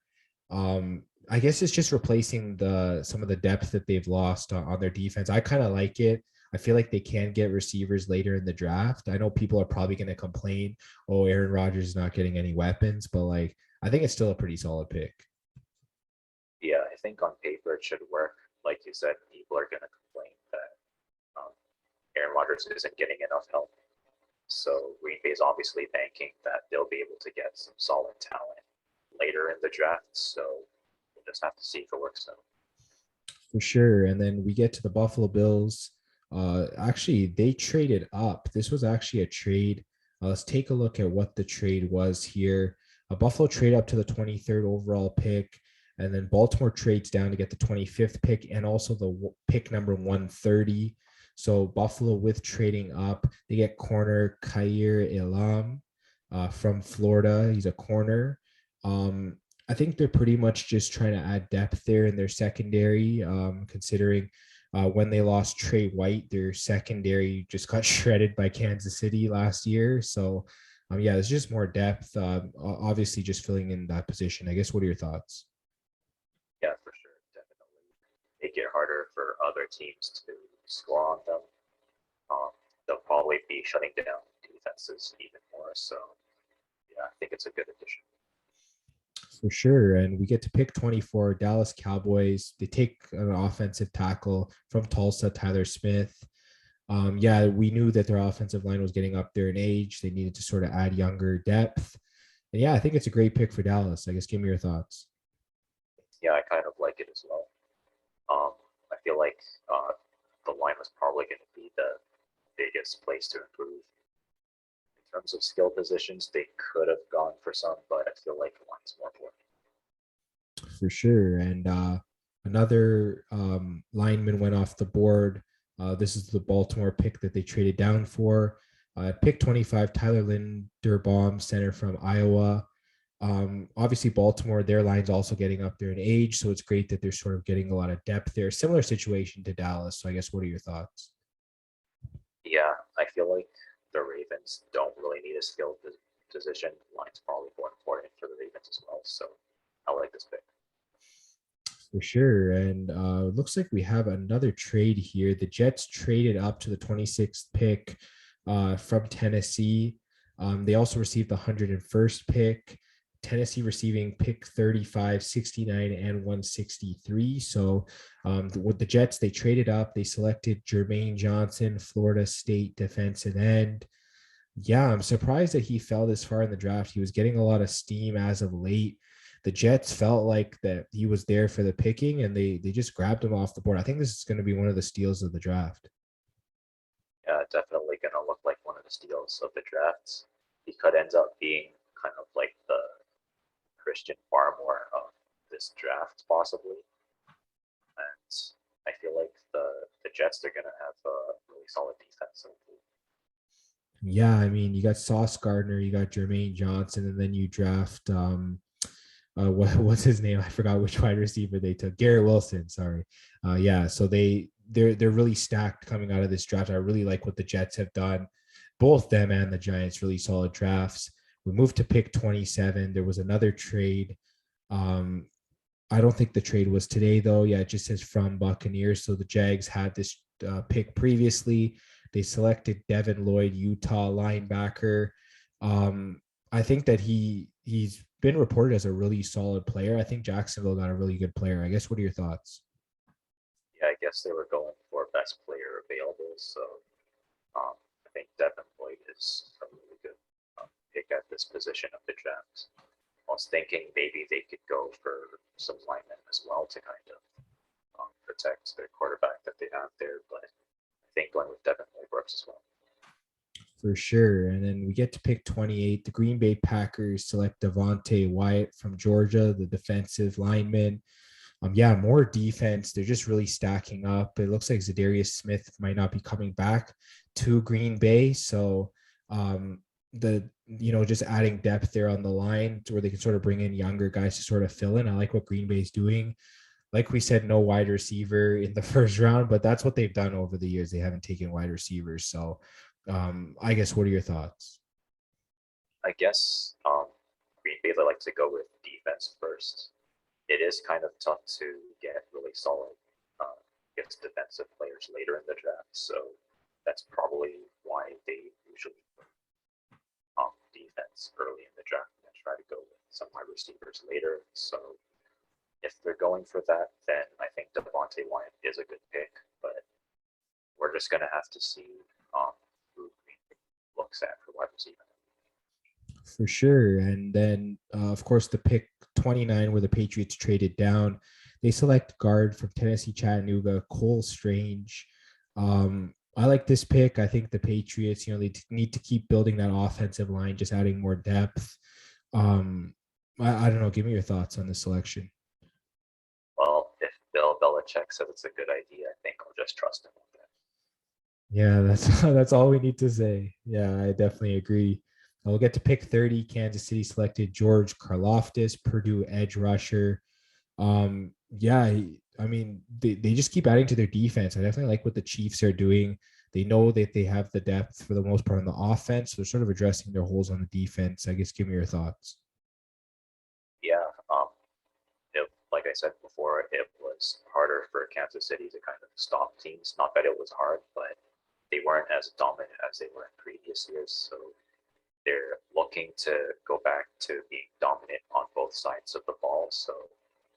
I guess it's just replacing some of the depth that they've lost on their defense. I kind of like it. I feel like they can get receivers later in the draft. I know people are probably going to complain, oh, Aaron Rodgers is not getting any weapons, but like I think it's still a pretty solid pick. Yeah, I think on paper it should work. Like you said, people are going to complain that Aaron Rodgers isn't getting enough help. So Green Bay is obviously banking that they'll be able to get some solid talent later in the draft. So we'll just have to see if it works out. For sure. And then we get to the Buffalo Bills. Actually, they traded up. This was actually a trade. Let's take a look at what the trade was here. Buffalo trade up to the 23rd overall pick, and then Baltimore trades down to get the 25th pick and also the pick number 130. So Buffalo with trading up, they get corner Khair Elam from Florida. He's a corner. I think they're pretty much just trying to add depth there in their secondary, considering when they lost Trey White, their secondary just got shredded by Kansas City last year. So, yeah, there's just more depth, obviously just filling in that position. I guess, what are your thoughts? Yeah, for sure. Definitely make it harder for other teams to score on them. They'll probably be shutting down defenses even more. So, yeah, I think it's a good addition. For sure. And we get to pick 24, Dallas Cowboys. They take an offensive tackle from Tulsa, Tyler Smith. Yeah, we knew that their offensive line was getting up there in age. They needed to sort of add younger depth. And yeah, I think it's a great pick for Dallas. I guess, give me your thoughts. Yeah, I kind of like it as well. I feel like the line was probably going to be the biggest place to improve. In terms of skill positions, they could have gone for some, but I feel like the line's more important. For sure. And another lineman went off the board. This is the Baltimore pick that they traded down for. Pick 25, Tyler Linderbaum, center from Iowa. Obviously, Baltimore, their line's also getting up there in age, so it's great that they're sort of getting a lot of depth there. Similar situation to Dallas. So I guess, what are your thoughts? Yeah, I feel like the Ravens don't really need a skill position. Line's probably more important for the Ravens as well. So I like this pick. For sure. And it looks like we have another trade here. The Jets traded up to the 26th pick from Tennessee. They also received the 101st pick. Tennessee receiving pick 35, 69, and 163. So with the Jets, they traded up. They selected Jermaine Johnson, Florida State defensive end. Yeah, I'm surprised that he fell this far in the draft. He was getting a lot of steam as of late. The Jets felt like that he was there for the picking, and they just grabbed him off the board. I think this is going to be one of the steals of the draft. Yeah, definitely going to look like one of the steals of the drafts. He could end up being kind of like the Christian Barmore of this draft, possibly. And I feel like the Jets, they're going to have a really solid defense. Yeah, I mean, you got Sauce Gardner, you got Jermaine Johnson, and then you draft what's his name? I forgot which wide receiver they took. Garrett Wilson, sorry. Yeah, so they're really stacked coming out of this draft. I really like what the Jets have done. Both them and the Giants, really solid drafts. We moved to pick 27. There was another trade. I don't think the trade was today, though. Yeah, it just says from Buccaneers. So the Jags had this pick previously. They selected Devin Lloyd, Utah linebacker. I think that he's been reported as a really solid player. I think Jacksonville got a really good player. I guess, what are your thoughts? Yeah, I guess they were going for best player available. So I think Devin Lloyd is a really good pick at this position of the draft. I was thinking maybe they could go for some linemen as well to kind of protect their quarterback that they have there. But I think going with Devin Lloyd works as well. For sure. And then we get to pick 28. The Green Bay Packers select Devontae Wyatt from Georgia, the defensive lineman. Yeah, more defense. They're just really stacking up. It looks like Zadarius Smith might not be coming back to Green Bay. So just adding depth there on the line to where they can sort of bring in younger guys to sort of fill in. I like what Green Bay is doing. Like we said, no wide receiver in the first round, but that's what they've done over the years. They haven't taken wide receivers. So I guess, what are your thoughts? I guess Green Bay, they like to go with defense first. It is kind of tough to get really solid against defensive players later in the draft. So that's probably why they usually defense early in the draft and try to go with some wide receivers later. So if they're going for that, then I think Devontae Wyatt is a good pick, but we're just going to have to see who looks at for wide receiver. For sure. And then, of course, the pick 29, where the Patriots traded down, they select guard from Tennessee Chattanooga, Cole Strange. I like this pick. I think the Patriots, they need to keep building that offensive line, just adding more depth. I don't know. Give me your thoughts on this selection. Well, if Bill Belichick said it's a good idea, I think I'll just trust him with that. Yeah, that's all we need to say. Yeah, I definitely agree. We'll get to pick 30. Kansas City selected George Karlaftis, Purdue edge rusher. Yeah, I mean, they just keep adding to their defense. I definitely like what the Chiefs are doing. They know that they have the depth for the most part on the offense. So they're sort of addressing their holes on the defense. I guess, give me your thoughts. Yeah, like I said before, it was harder for Kansas City to kind of stop teams. Not that it was hard, but they weren't as dominant as they were in previous years. So they're looking to go back to being dominant on both sides of the ball. So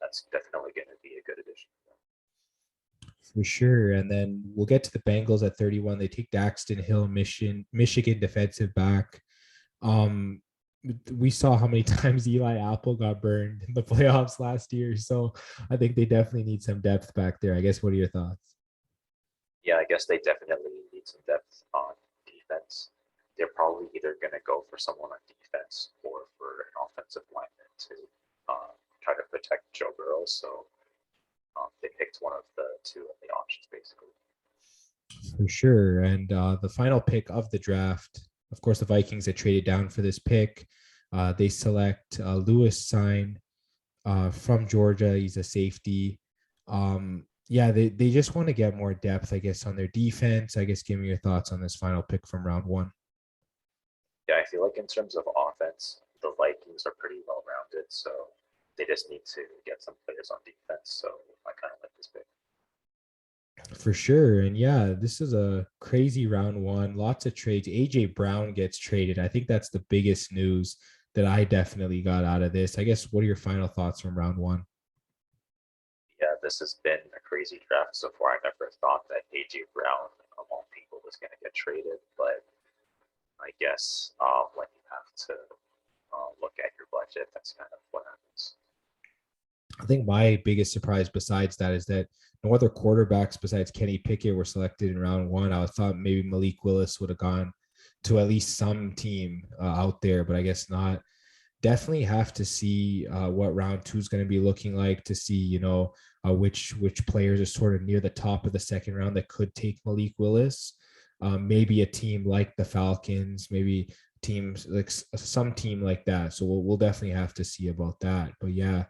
that's definitely going to be a good addition. For sure. And then we'll get to the Bengals at 31. They take Daxton Hill, Michigan defensive back. We saw how many times Eli Apple got burned in the playoffs last year. So I think they definitely need some depth back there. I guess, what are your thoughts? Yeah, I guess they definitely need some depth on defense. They're probably either going to go for someone on defense or for an offensive lineman to try to protect Joe Burrow. So they picked one of the two of the options, basically. For sure. And the final pick of the draft, of course, the Vikings had traded down for this pick. They select Lewis Sign from Georgia. He's a safety. They just want to get more depth, I guess, on their defense. I guess, give me your thoughts on this final pick from round one. Yeah, I feel like in terms of offense, the Vikings are pretty well-rounded, so they just need to get some players on defense. So I kind of like this pick. For sure. And yeah, this is a crazy round one. Lots of trades. AJ Brown gets traded. I think that's the biggest news that I definitely got out of this. I guess what are your final thoughts from round one? Yeah, this has been a crazy draft so far. I never thought that AJ Brown, of all people, was going to get traded, but I guess when you have to look at your budget, that's kind of what happens. I think my biggest surprise besides that is that no other quarterbacks besides Kenny Pickett were selected in round one. I thought maybe Malik Willis would have gone to at least some team out there, but I guess not. Definitely have to see what round two is going to be looking like to see, which players are sort of near the top of the second round that could take Malik Willis. Maybe a team like the Falcons, maybe teams like some team like that. So we'll definitely have to see about that. But yeah,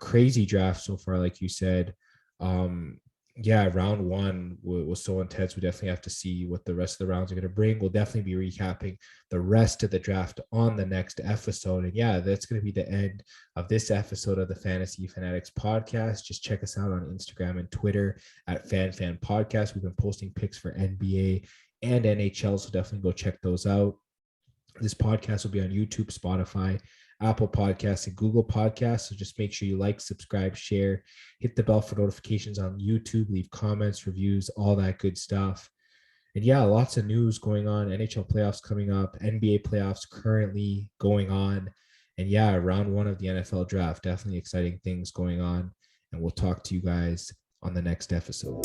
crazy draft so far, like you said. Um, yeah, round one was so intense. We definitely have to see what the rest of the rounds are going to bring. We'll definitely be recapping the rest of the draft on the next episode. And yeah, that's going to be the end of this episode of the Fantasy Fanatics Podcast. Just check us out on Instagram and Twitter at FanFan Podcast. We've been posting picks for NBA and NHL, so definitely go check those out. This podcast will be on YouTube, Spotify, Apple Podcasts, and Google Podcasts. So just make sure you like, subscribe, share, hit the bell for notifications on YouTube, leave comments, reviews, all that good stuff. And yeah, lots of news going on. NHL playoffs coming up, NBA playoffs currently going on. And yeah, round one of the NFL draft, definitely exciting things going on. And we'll talk to you guys on the next episode.